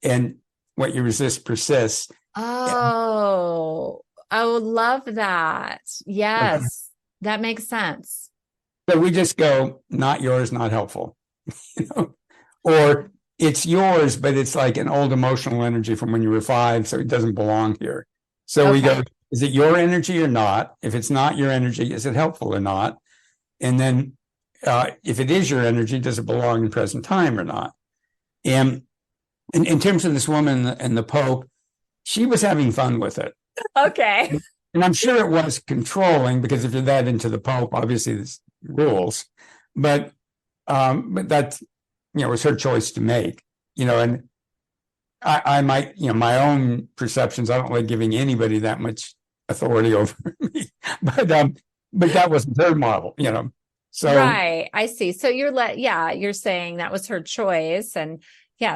and what you resist persists. Oh, I would love that. Yes, that makes sense. So we just go, not yours, not helpful, or it's yours, but it's like an old emotional energy from when you were 5, so it doesn't belong here. So we go, is it your energy or not? If it's not your energy, is it helpful or not? And then if it is your energy, does it belong in present time or not? And in terms of this woman and the Pope, she was having fun with it. Okay. And I'm sure it was controlling, because if you're that into the Pope, obviously there's rules. But that, was her choice to make, and I might, my own perceptions, I don't like giving anybody that much authority over me, but that wasn't her model, so. Right. I see. So you're saying that was her choice, and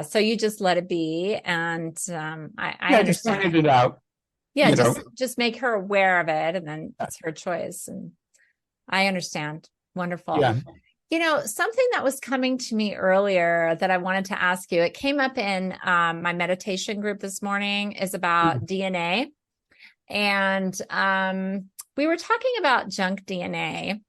so you just let it be. And I understand. Just pointed it out. Yeah. Just make her aware of it, and then that's her choice. And I understand. Wonderful. Yeah. Something that was coming to me earlier that I wanted to ask you, it came up in my meditation group this morning, is about DNA. And we were talking about junk DNA.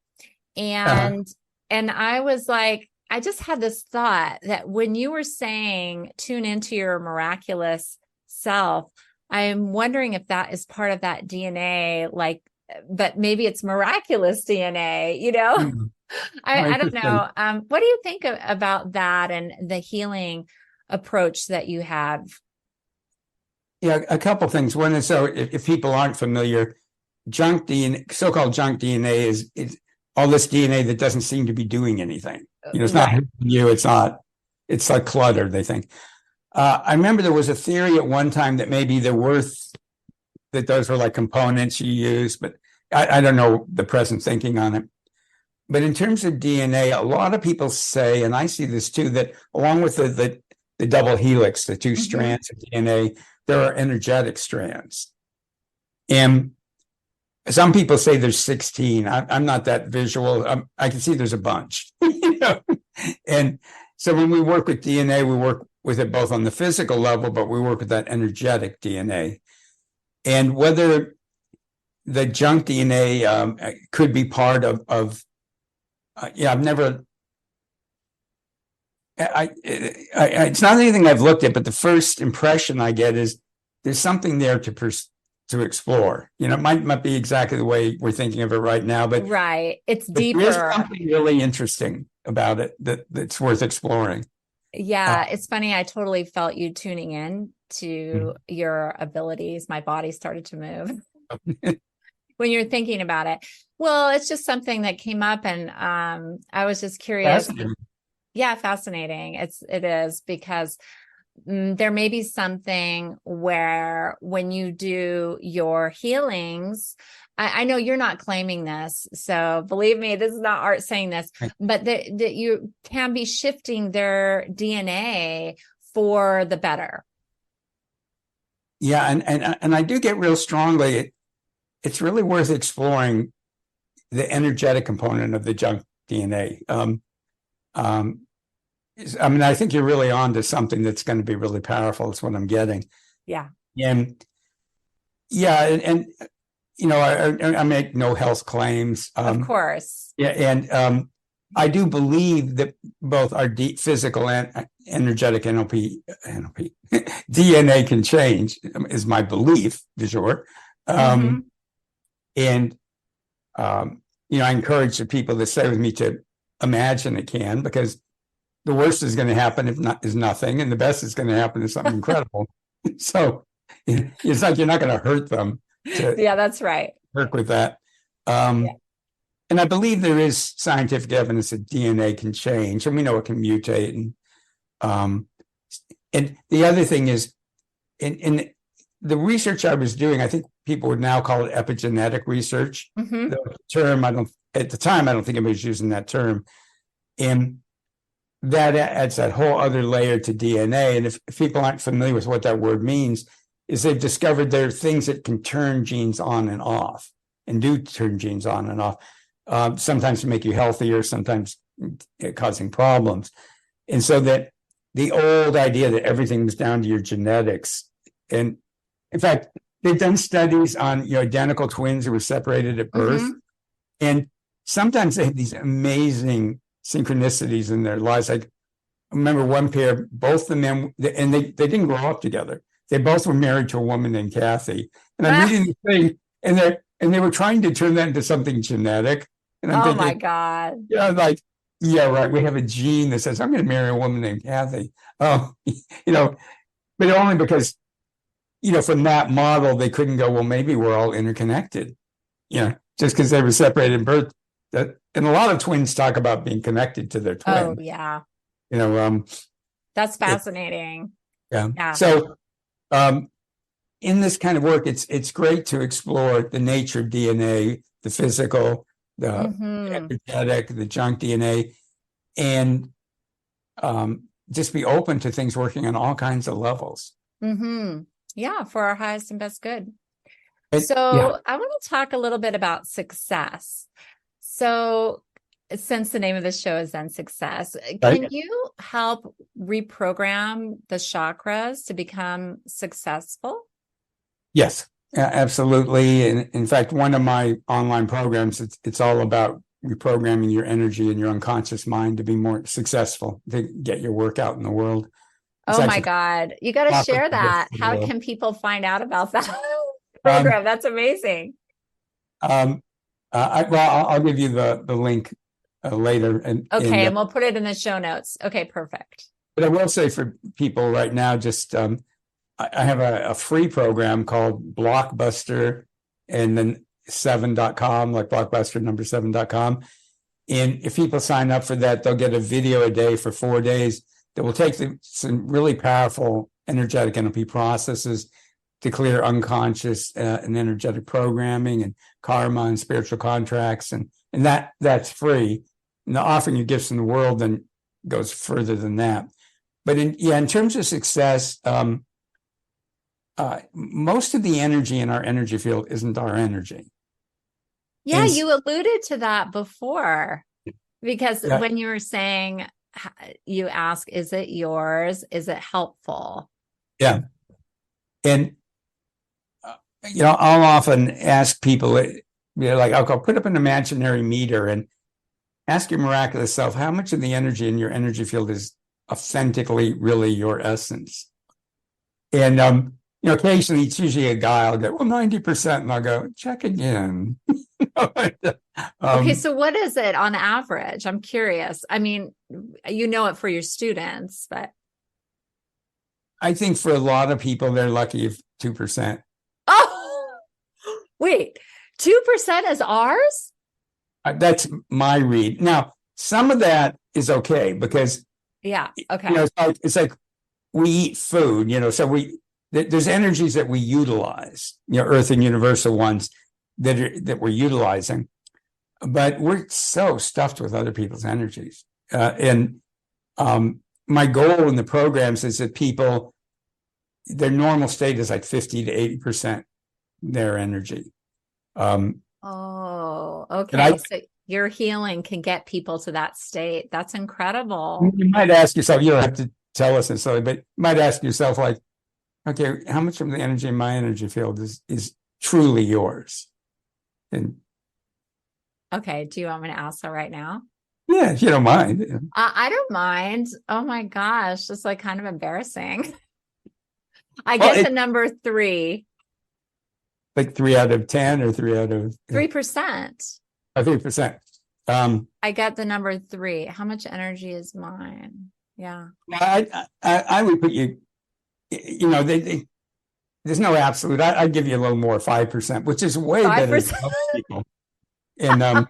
And I was like, I just had this thought that when you were saying tune into your miraculous self, I'm wondering if that is part of that DNA, like, but maybe it's miraculous DNA, you know? Mm. I don't Interesting. know. What do you think about that and the healing approach that you have? Yeah, a couple things. One is, so if people aren't familiar, junk DNA, so-called junk DNA is all this DNA that doesn't seem to be doing anything. It's not Right. you. It's like clutter, they think. I remember there was a theory at one time that maybe that those were like components you use, but I don't know the present thinking on it. But in terms of DNA, a lot of people say, and I see this too, that along with the double helix, the two strands of DNA, there are energetic strands. And some people say there's 16. I'm not that visual. I can see there's a bunch. And so when we work with DNA, we work with it both on the physical level, but we work with that energetic DNA. And whether the junk DNA could be part of I've never. It's not anything I've looked at, but the first impression I get is there's something there to explore. It might not be exactly the way we're thinking of it right now, but Right. It's deeper. There's something really interesting about it that's worth exploring. Yeah, it's funny. I totally felt you tuning in to your abilities. My body started to move when you're thinking about it. Well, it's just something that came up, and I was just curious. Yeah, fascinating. It is, because there may be something where when you do your healings, I know you're not claiming this, so believe me, this is not Art saying this, but that you can be shifting their DNA for the better. Yeah, and I do get real strongly, it's really worth exploring the energetic component of the junk DNA. I think you're really on to something that's going to be really powerful. That's what I'm getting. Yeah. And I make no health claims. Of course. Yeah, and I do believe that both our physical and energetic NLP DNA can change, is my belief, du jour. And I encourage the people that stay with me to imagine it can, because the worst is going to happen is nothing, and the best is going to happen is something incredible. So it's like you're not going to hurt them. Yeah, that's right. Work with that. And I believe there is scientific evidence that DNA can change, and we know it can mutate. And the other thing is, in the research I was doing, I think people would now call it epigenetic research. The term, at the time, I don't think anybody was using that term. And that adds that whole other layer to DNA. And if people aren't familiar with what that word means, is they've discovered there are things that can turn genes on and off, and do turn genes on and off, sometimes to make you healthier, sometimes causing problems. And so that the old idea that everything was down to your genetics, and in fact, they've done studies on identical twins who were separated at birth, and sometimes they have these amazing synchronicities in their lives. Like, I remember one pair, both the men, and they didn't grow up together. They both were married to a woman named Kathy. And I'm reading the thing, and they were trying to turn that into something genetic. And I'm thinking, my God. Yeah, like, yeah, right. We have a gene that says I'm going to marry a woman named Kathy. But only because, from that model, they couldn't go, well, maybe we're all interconnected. Just because they were separated in birth. And a lot of twins talk about being connected to their twin. Oh, yeah. That's fascinating. Yeah. So, in this kind of work, it's great to explore the nature of DNA, the physical, the energetic, the junk DNA, and just be open to things working on all kinds of levels. Yeah, for our highest and best good. I want to talk a little bit about success. So, since the name of the show is Zen Success, can you help reprogram the chakras to become successful? Yes, absolutely. And in fact, one of my online programs, it's all about reprogramming your energy and your unconscious mind to be more successful, to get your work out in the world. It's Oh my God. You got to share that. How can people find out about that program? That's amazing. I'll give you the link later. And we'll put it in the show notes. Okay, perfect. But I will say for people right now, just I have a free program called Blockbuster and then 7.com, like Blockbuster number 7.com. And if people sign up for that, they'll get a video a day for 4 days that will take some really powerful energetic NLP processes to clear unconscious and energetic programming and karma and spiritual contracts. And that's free. And the offering your gifts in the world then goes further than that. But in terms of success, most of the energy in our energy field isn't our energy. Yeah, you alluded to that before, because when you were saying, you ask, is it yours? Is it helpful? Yeah. And, I'll often ask people, I'll put up an imaginary meter and ask your miraculous self, how much of the energy in your energy field is authentically really your essence? And, occasionally it's usually a guy, I'll go, 90%. And I'll go, check again. Okay, so what is it on average? I'm curious. I mean, you know it for your students, but I think for a lot of people, they're lucky if 2%. Oh, wait, 2% is ours? That's my read. Now, some of that is okay because okay. It's like we eat food, so there's energies that we utilize, earth and universal ones that we're utilizing, but we're so stuffed with other people's energies. And my goal in the programs is that people, their normal state is like 50 to 80% their energy. Okay. So your healing can get people to that state. That's incredible. You might ask yourself, you don't have to tell us necessarily, but you might ask yourself, like, okay, how much of the energy in my energy field is truly yours? And okay, do you want me to ask that right now? Yeah, if you don't mind. I don't mind. Oh my gosh, it's like kind of embarrassing. I get the number 3. Like 3 out of 10 or 3 out of 3%. 3%. I get the number 3. How much energy is mine? Yeah. I would put you, there's no absolute. I'd give you a little more, 5%, which is way 5%. Better than most people. And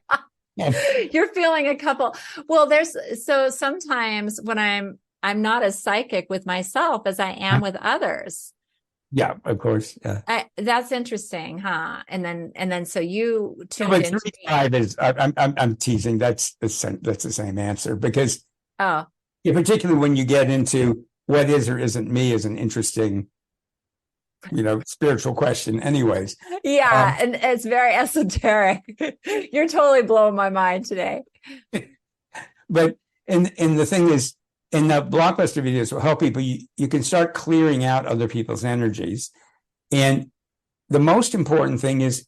you're feeling a couple. Well, so sometimes when I'm not as psychic with myself as I am with others. Yeah, of course. Yeah. That's interesting, huh? And then so you tuned into 5 is I'm teasing. That's the same answer because particularly when you get into what is or isn't me is an interesting spiritual question anyways. Yeah. And it's very esoteric. You're totally blowing my mind today. But, and the thing is, in the Blockbuster videos will help people, you can start clearing out other people's energies. And the most important thing is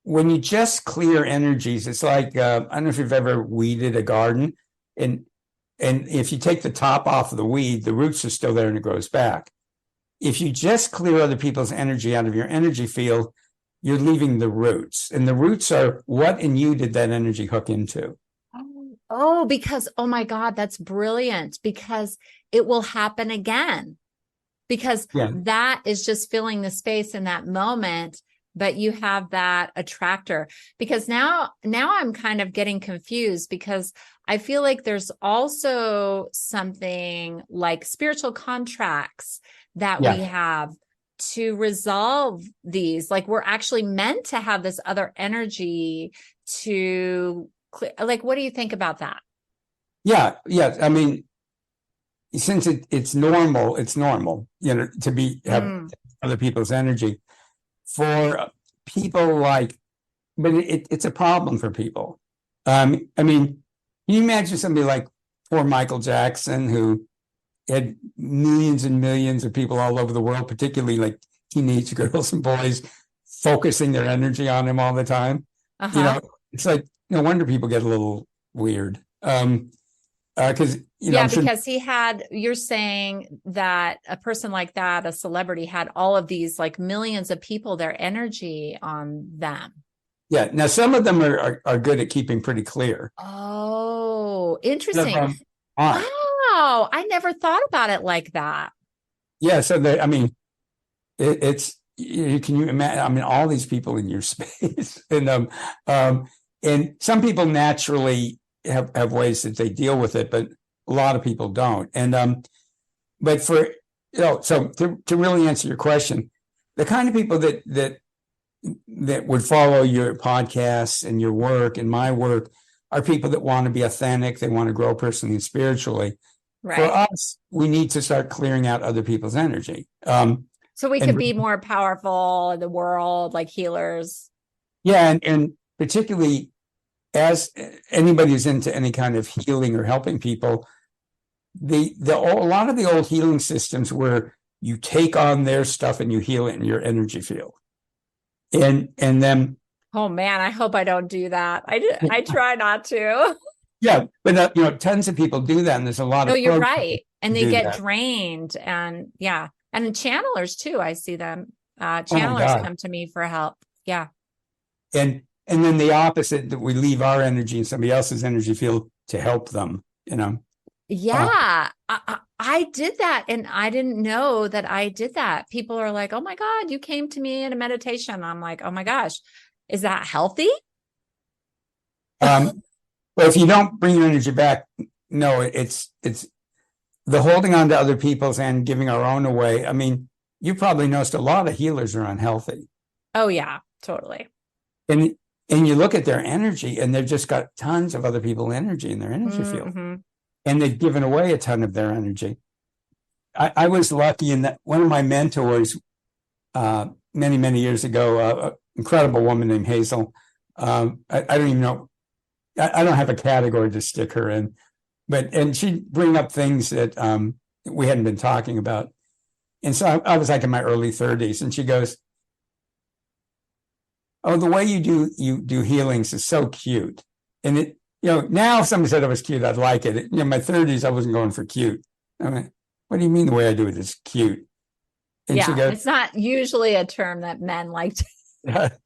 when you just clear energies, it's like, I don't know if you've ever weeded a garden and if you take the top off of the weed, the roots are still there and it grows back. If you just clear other people's energy out of your energy field, you're leaving the roots. And the roots are what in you did that energy hook into? Oh, because, oh my God, that's brilliant because it will happen again. Because that is just filling the space in that moment, but you have that attractor. Because now I'm kind of getting confused because I feel like there's also something like spiritual contracts that we have to resolve these. Like we're actually meant to have this other energy to clear. Like, what do you think about that? Yeah. I mean, since it's normal, to have other people's energy. For people but it's a problem for people. I mean, can you imagine somebody like poor Michael Jackson who had millions and millions of people all over the world, particularly like teenage girls and boys, focusing their energy on him all the time? It's like no wonder people get a little weird. Because yeah, because you're saying that a person like that, a celebrity, had all of these like millions of people, their energy on them. Yeah. Now, some of them are good at keeping pretty clear. Oh, interesting. Wow. I never thought about it like that. Yeah. So I mean, can you imagine? I mean, all these people in your space, and some people naturally have ways that they deal with it, but a lot of people don't. And but so to really answer your question, the kind of people that would follow your podcasts and your work and my work are people that want to be authentic. They want to grow personally and spiritually. Right. For us, we need to start clearing out other people's energy. So we could be more powerful in the world, like healers. Yeah, and particularly as anybody who's into any kind of healing or helping people, a lot of the old healing systems where you take on their stuff and you heal it in your energy field. And then, oh man, I hope I don't do that. I try not to. Yeah, but tons of people do that, and there's a lot of. No, you're right, and they get drained, and yeah, and channelers too. I see them. Channelers come to me for help. Yeah, and then the opposite, that we leave our energy in somebody else's energy field to help them. Yeah, I did that, and I didn't know that I did that. People are like, "Oh my God, you came to me in a meditation." I'm like, "Oh my gosh, is that healthy?" Well, if you don't bring your energy back, no, it's the holding on to other people's and giving our own away. I mean, you probably noticed a lot of healers are unhealthy. Oh yeah, totally. And you look at their energy, and they've just got tons of other people's energy in their energy field. And they've given away a ton of their energy. I was lucky in that one of my mentors many, many years ago, an incredible woman named Hazel. I don't even know. I don't have a category to stick her in, and she'd bring up things that we hadn't been talking about. And so I was like in my early 30s, and she goes, "Oh, the way you do healings is so cute." And now if somebody said I was cute, I'd like it. In my 30s, I wasn't going for cute. I mean, what do you mean the way I do it is cute? And she goes, it's not usually a term that men like to hear.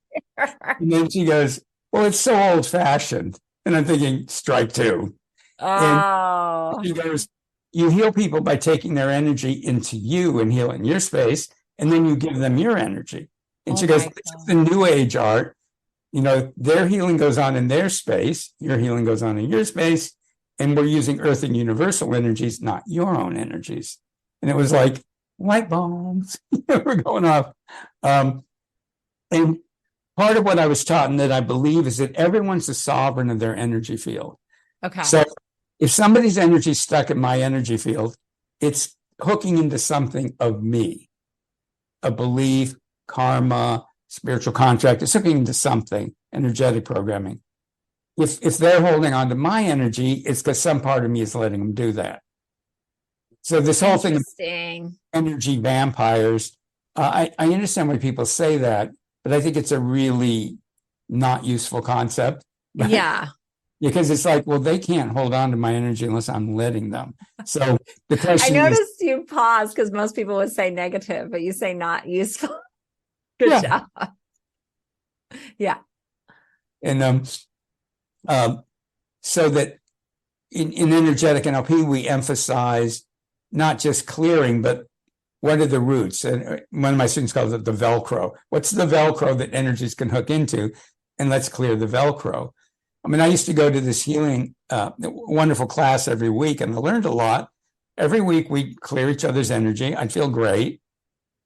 And then she goes, "Well, it's so old fashioned." And I'm thinking, strike two. Oh. And she goes, "You heal people by taking their energy into you and healing your space, and then you give them your energy." And she goes, "This is the new age art. Their healing goes on in their space, your healing goes on in your space, and we're using earth and universal energies, not your own energies." And it was like light bulbs were going off. And part of what I was taught and that I believe is that everyone's the sovereign of their energy field. Okay. So if somebody's energy is stuck in my energy field, it's hooking into something of me, a belief, karma, spiritual contract. It's hooking into something, energetic programming. If they're holding on to my energy, it's because some part of me is letting them do that. So this whole thing of energy vampires, I understand why people say that, but I think it's a really not useful concept. Yeah. Because it's like, well, they can't hold on to my energy unless I'm letting them. So the question I noticed you pause because most people would say negative, but you say not useful. Good job. Yeah. And so that in energetic NLP, we emphasize not just clearing, but what are the roots? And one of my students calls it the Velcro. What's the Velcro that energies can hook into? And let's clear the Velcro. I mean, I used to go to this healing, wonderful class every week, and I learned a lot. Every week we'd clear each other's energy. I'd feel great.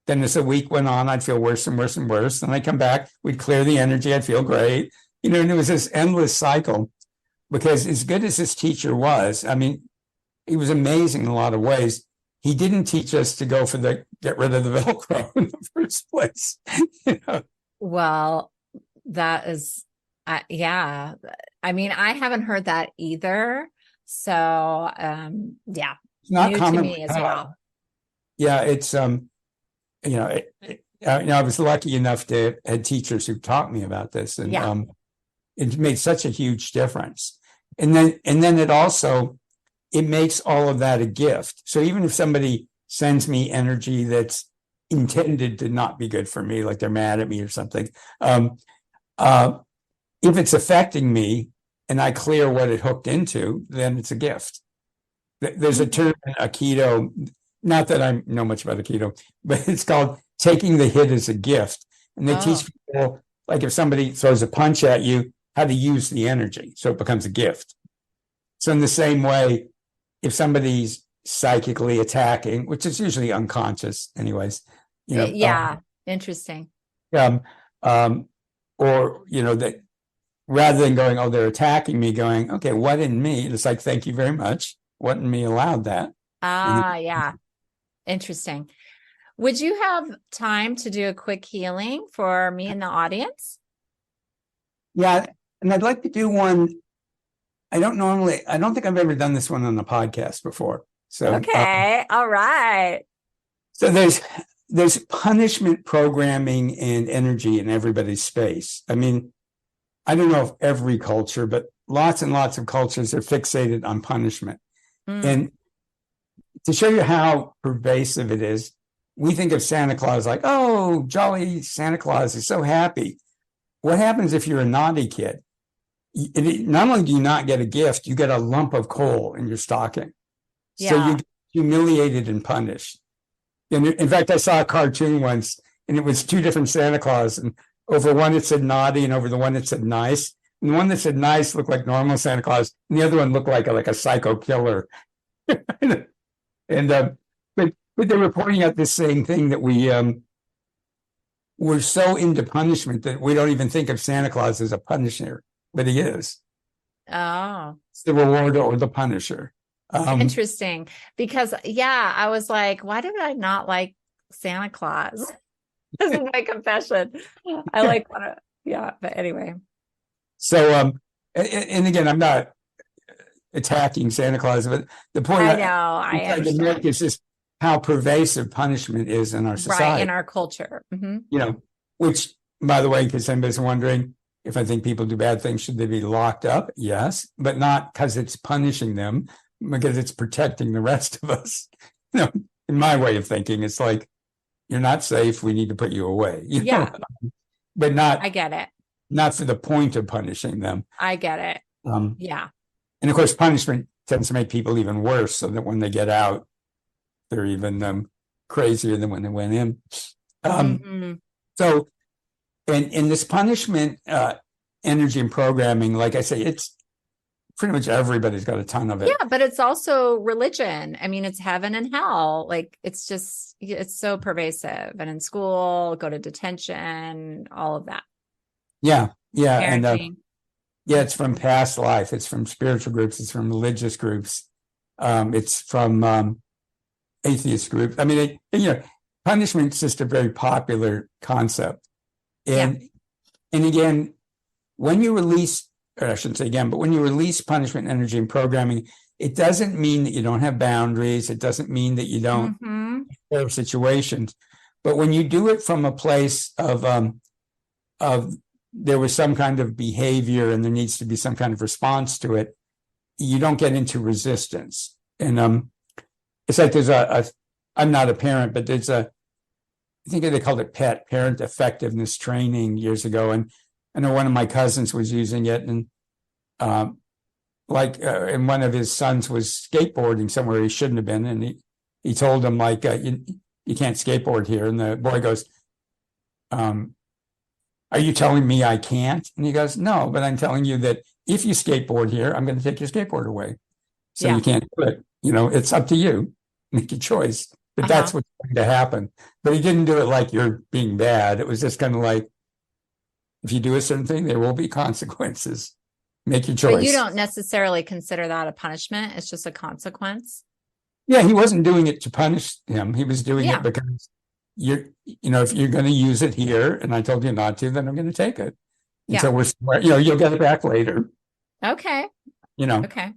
Then as the week went on, I'd feel worse and worse and worse. Then I'd come back, we'd clear the energy, I'd feel great. And it was this endless cycle, because as good as this teacher was, I mean, he was amazing in a lot of ways. He didn't teach us to go for get rid of the Velcro in the first place. Well, that is, yeah. I mean, I haven't heard that either. So, yeah. It's not new common to me as well. Yeah, it's, I was lucky enough to have had teachers who taught me about this. And, It made such a huge difference. And then it makes all of that a gift. So even if somebody sends me energy that's intended to not be good for me, like they're mad at me or something, if it's affecting me and I clear what it hooked into, then it's a gift. There's a term in Aikido, not that I know much about Aikido, but it's called taking the hit as a gift. And they teach people, like if somebody throws a punch at you, how to use the energy so it becomes a gift. So in the same way, if somebody's psychically attacking, which is usually unconscious anyways, interesting. Or, that rather than going, oh, they're attacking me, going, okay, what in me? It's like, thank you very much. What in me allowed that? Yeah. Interesting. Would you have time to do a quick healing for me and the audience? Yeah. And I'd like to do one. I don't think I've ever done this one on the podcast before. So, okay. All right. So there's punishment programming and energy in everybody's space. I mean, I don't know if every culture, but lots and lots of cultures are fixated on punishment. And to show you how pervasive it is, we think of Santa Claus like, oh, jolly Santa Claus is so happy. What happens if you're a naughty kid? Not only do you not get a gift, you get a lump of coal in your stocking. Yeah. So you get humiliated and punished. And in fact, I saw a cartoon once, and it was two different Santa Claus, and over one it said naughty, and over the one it said nice. And the one that said nice looked like normal Santa Claus, and the other one looked like a psycho killer. But they were pointing out this same thing, that we're so into punishment that we don't even think of Santa Claus as a punisher, but he is. Oh, it's the rewarder or the punisher. Interesting, because I was like, why did I not like Santa Claus? This is my confession. I like, but anyway. So, and again, I'm not attacking Santa Claus, but the point I make is just how pervasive punishment is in our society, right, in our culture. Mm-hmm. Which, by the way, because anybody's wondering, if I think people do bad things, should they be locked up? Yes, but not because it's punishing them, because it's protecting the rest of us. In my way of thinking, it's like, you're not safe, we need to put you away. But not. I get it. Not for the point of punishing them. I get it. And of course, punishment tends to make people even worse, so that when they get out, they're even crazier than when they went in. So, and in this punishment energy and programming, like I say, it's pretty much everybody's got a ton of it. Yeah, but it's also religion. I mean, it's heaven and hell. Like, it's so pervasive. And in school, go to detention, all of that. Yeah. Parenting. And it's from past life. It's from spiritual groups. It's from religious groups. It's from atheist groups. I mean, punishment's just a very popular concept. And again, when you release, or I shouldn't say again, but when you release punishment energy and programming, it doesn't mean that you don't have boundaries. It doesn't mean that you don't have situations. But when you do it from a place of there was some kind of behavior and there needs to be some kind of response to it, you don't get into resistance. And it's like there's I'm not a parent, but there's I think they called it parent effectiveness training years ago. And I know one of my cousins was using it, and and one of his sons was skateboarding somewhere he shouldn't have been. And he told him, like, you can't skateboard here. And the boy goes, are you telling me I can't? And he goes, no, but I'm telling you that if you skateboard here, I'm going to take your skateboard away. So you can't do it. It's up to you. Make your choice. But that's what's going to happen. But he didn't do it like you're being bad. It was just kind of like, if you do a certain thing, there will be consequences. Make your choice. But you don't necessarily consider that a punishment. It's just a consequence. Yeah, he wasn't doing it to punish him. He was doing it because if you're going to use it here, and I told you not to, then I'm going to take it. And so you'll get it back later. Okay. Okay.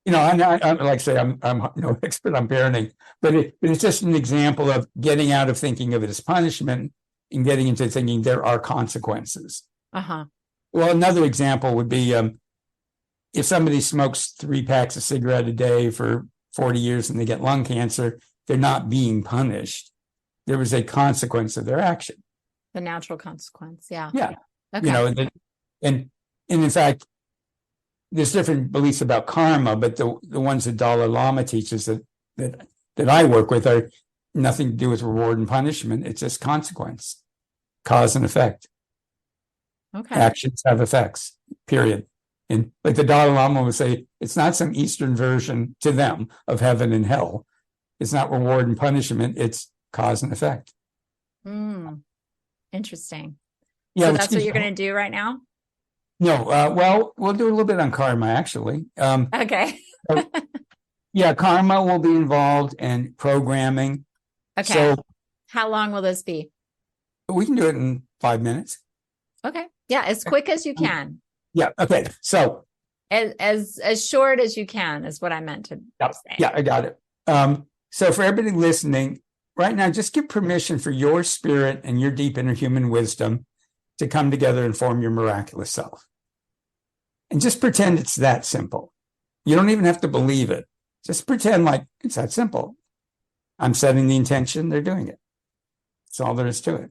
I like I say, I'm no expert on parenting, but it's just an example of getting out of thinking of it as punishment and getting into thinking there are consequences. Well, another example would be if somebody smokes 3 packs of cigarette a day for 40 years and they get lung cancer, they're not being punished. There was a consequence of their action. The natural consequence. Yeah. Yeah. Okay. You know, and in fact, there's different beliefs about karma, but the ones that Dalai Lama teaches that I work with are nothing to do with reward and punishment. It's just consequence, cause and effect. Okay. Actions have effects, period. And like the Dalai Lama would say, it's not some Eastern version to them of heaven and hell. It's not reward and punishment. It's cause and effect. Interesting. Yeah, so that's what you're going to do right now? No, well, we'll do a little bit on karma, actually. Okay. Yeah, karma will be involved in programming. Okay. So how long will this be? we can do it in 5 minutes. Okay. Yeah, as quick as you can. Yeah. Okay. So as short as you can is what I meant to say. Yeah, I got it. So for everybody listening right now, just give permission for your spirit and your deep inner human wisdom to come together and form your miraculous self. And just pretend it's that simple. You don't even have to believe it. Just pretend like it's that simple. I'm setting the intention, they're doing it. That's all there is to it.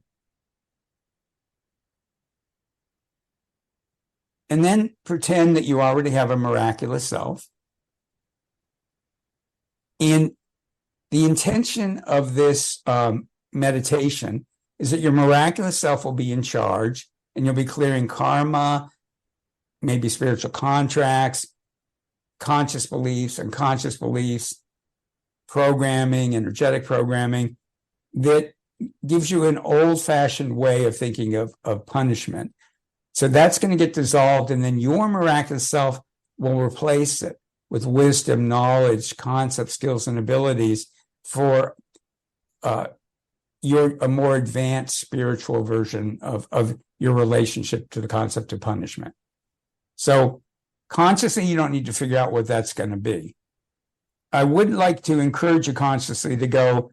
And then pretend that you already have a miraculous self. And the intention of this meditation is that your miraculous self will be in charge and you'll be clearing karma, maybe spiritual contracts, conscious beliefs, unconscious beliefs, programming, energetic programming that gives you an old-fashioned way of thinking of punishment. So that's going to get dissolved, and then your miraculous self will replace it with wisdom, knowledge, concepts, skills, and abilities for a more advanced spiritual version of your relationship to the concept of punishment. So consciously, you don't need to figure out what that's going to be. I would like to encourage you consciously to go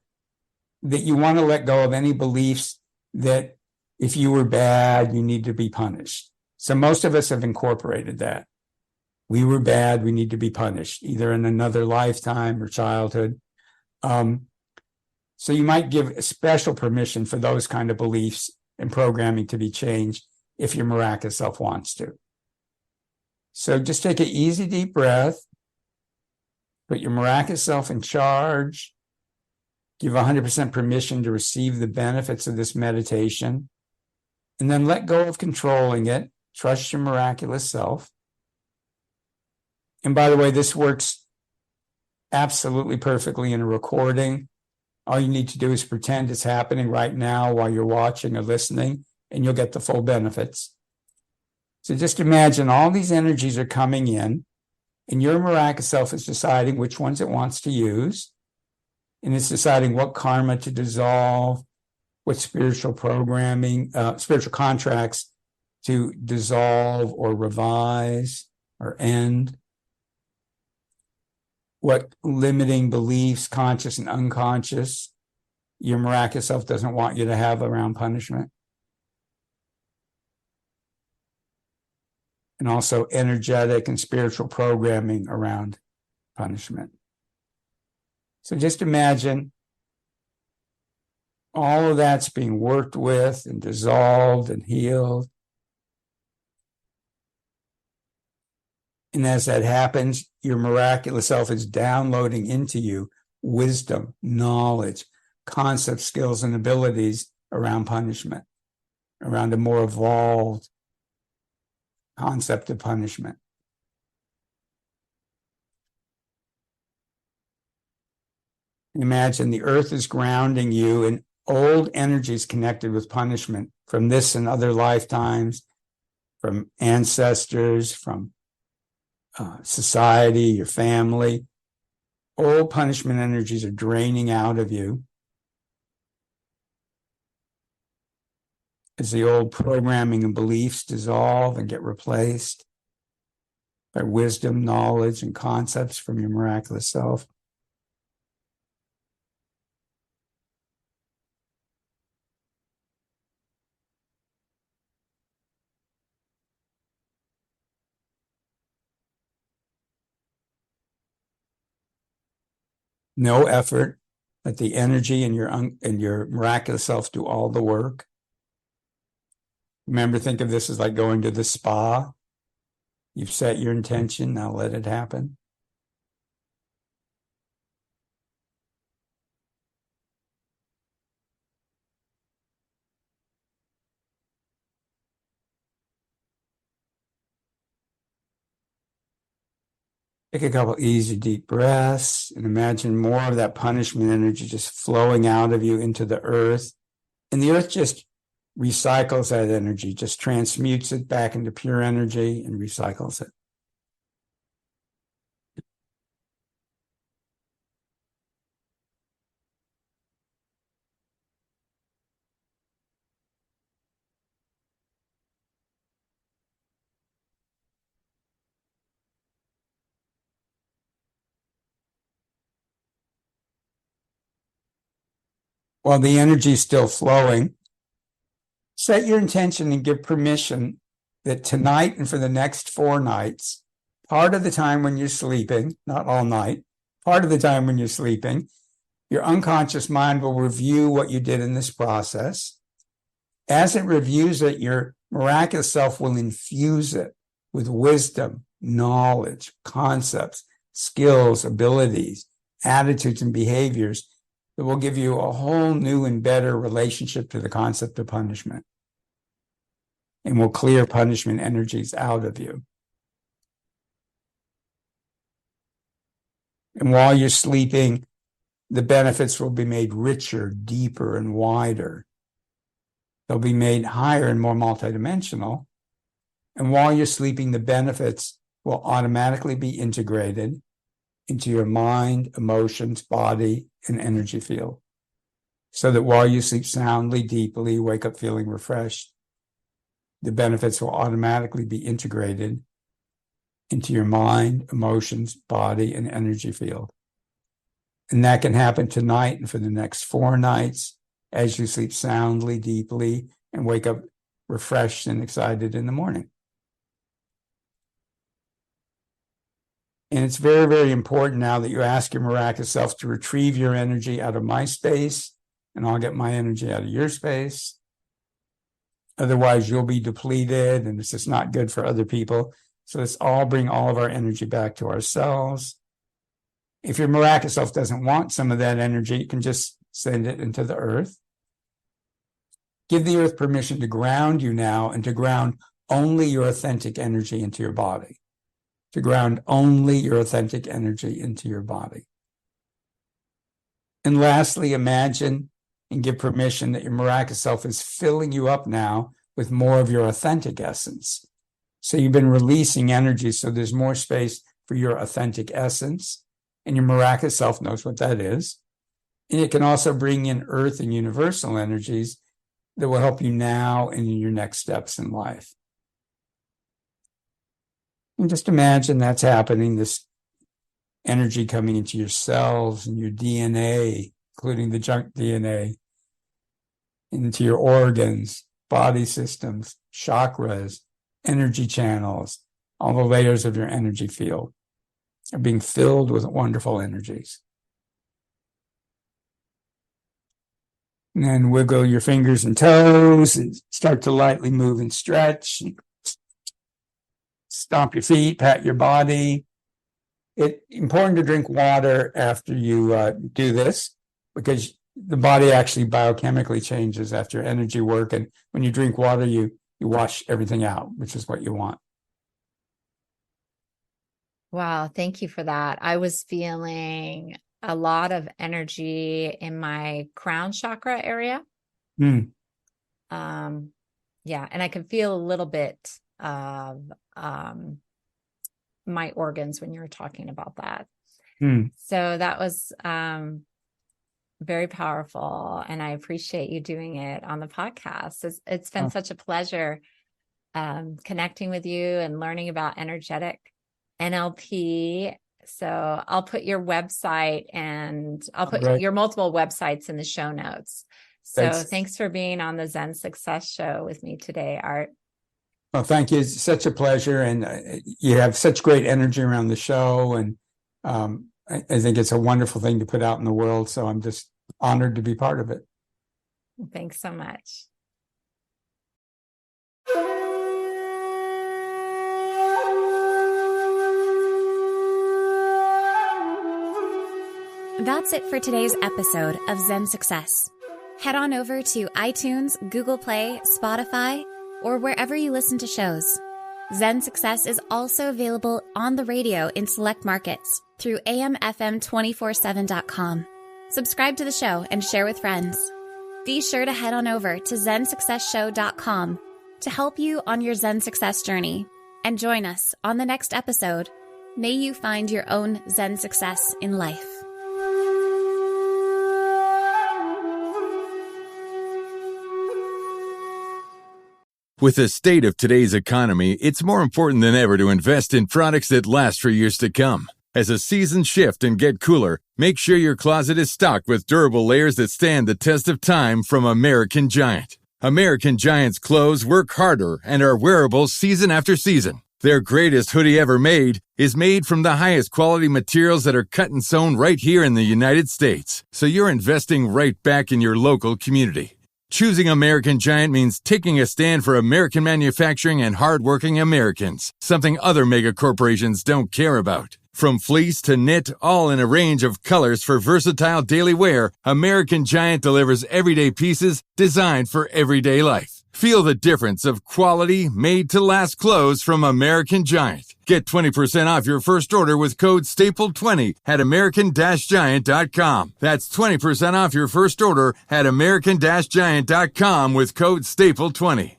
that you want to let go of any beliefs that if you were bad, you need to be punished. So most of us have incorporated that. We were bad, we need to be punished, either in another lifetime or childhood. So you might give special permission for those kind of beliefs and programming to be changed if your miraculous self wants to. So just take an easy, deep breath. Put your miraculous self in charge. Give 100% permission to receive the benefits of this meditation. And then let go of controlling it. Trust your miraculous self. And by the way, this works absolutely perfectly in a recording. All you need to do is pretend it's happening right now while you're watching or listening, and you'll get the full benefits. So just imagine all these energies are coming in, and your miraculous self is deciding which ones it wants to use. And it's deciding what karma to dissolve, what spiritual programming, spiritual contracts to dissolve or revise or end, what limiting beliefs, conscious and unconscious, your miraculous self doesn't want you to have around punishment. And also energetic and spiritual programming around punishment. So just imagine all of that's being worked with and dissolved and healed. And as that happens, your miraculous self is downloading into you wisdom, knowledge, concepts, skills, and abilities around punishment, around a more evolved concept of punishment. Imagine the earth is grounding you in old energies connected with punishment from this and other lifetimes, from ancestors, from society, your family. Old punishment energies are draining out of you as the old programming and beliefs dissolve and get replaced by wisdom, knowledge, and concepts from your miraculous self. No effort. Let the energy and your miraculous self do all the work. Remember, think of this as like going to the spa. You've set your intention, now let it happen. Take a couple easy deep breaths and imagine more of that punishment energy just flowing out of you into the earth. And the earth just recycles that energy, just transmutes it back into pure energy and recycles it. While the energy is still flowing, set your intention and give permission that tonight and for the next 4 nights, part of the time when you're sleeping, not all night, part of the time when you're sleeping, your unconscious mind will review what you did in this process. As it reviews it, your miraculous self will infuse it with wisdom, knowledge, concepts, skills, abilities, attitudes, and behaviors that will give you a whole new and better relationship to the concept of punishment and will clear punishment energies out of you. And while you're sleeping, the benefits will be made richer, deeper, and wider. They'll be made higher and more multidimensional. And while you're sleeping, the benefits will automatically be integrated into your mind, emotions, body, and energy field. So that while you sleep soundly, deeply, wake up feeling refreshed, the benefits will automatically be integrated into your mind, emotions, body, and energy field. And that can happen tonight and for the next 4 nights as you sleep soundly, deeply, and wake up refreshed and excited in the morning. And it's very, very important now that you ask your miraculous self to retrieve your energy out of my space, and I'll get my energy out of your space. Otherwise, you'll be depleted, and it's just not good for other people. So let's all bring all of our energy back to ourselves. If your miraculous self doesn't want some of that energy, you can just send it into the earth. Give the earth permission to ground you now and to ground only your authentic energy into your body. To ground only your authentic energy into your body. And lastly, imagine and give permission that your miraculous self is filling you up now with more of your authentic essence. So you've been releasing energy, so there's more space for your authentic essence, and your miraculous self knows what that is. And it can also bring in earth and universal energies that will help you now and in your next steps in life. And just imagine that's happening, this energy coming into your cells and your DNA, including the junk DNA, into your organs, body systems, chakras, energy channels, all the layers of your energy field are being filled with wonderful energies. And then wiggle your fingers and toes and start to lightly move and stretch. Stomp your feet, pat your body. It's important to drink water after you do this, because the body actually biochemically changes after energy work. And when you drink water, you wash everything out, which is what you want. Wow, thank you for that. I was feeling a lot of energy in my crown chakra area. Mm. Yeah, and I can feel a little bit of my organs when you were talking about that. Mm. So that was very powerful, and I appreciate you doing it on the podcast. It's been such a pleasure connecting with you and learning about energetic NLP. So I'll put your website and I'll put your multiple websites in the show notes. So thanks for being on the Zen Success Show with me today, Art. Well, thank you. It's such a pleasure. And you have such great energy around the show. And I think it's a wonderful thing to put out in the world. So I'm just honored to be part of it. Thanks so much. That's it for today's episode of Zen Success. Head on over to iTunes, Google Play, Spotify, or wherever you listen to shows. Zen Success is also available on the radio in select markets through amfm247.com. Subscribe to the show and share with friends. Be sure to head on over to zensuccessshow.com to help you on your Zen success journey and join us on the next episode. May you find your own Zen success in life. With the state of today's economy, it's more important than ever to invest in products that last for years to come. As the seasons shift and get cooler, make sure your closet is stocked with durable layers that stand the test of time from American Giant. American Giant's clothes work harder and are wearable season after season. Their greatest hoodie ever made is made from the highest quality materials that are cut and sewn right here in the United States. So you're investing right back in your local community. Choosing American Giant means taking a stand for American manufacturing and hardworking Americans, something other mega corporations don't care about. From fleece to knit, all in a range of colors for versatile daily wear, American Giant delivers everyday pieces designed for everyday life. Feel the difference of quality, made-to-last clothes from American Giant. Get 20% off your first order with code STAPLE20 at american-giant.com. That's 20% off your first order at american-giant.com with code STAPLE20.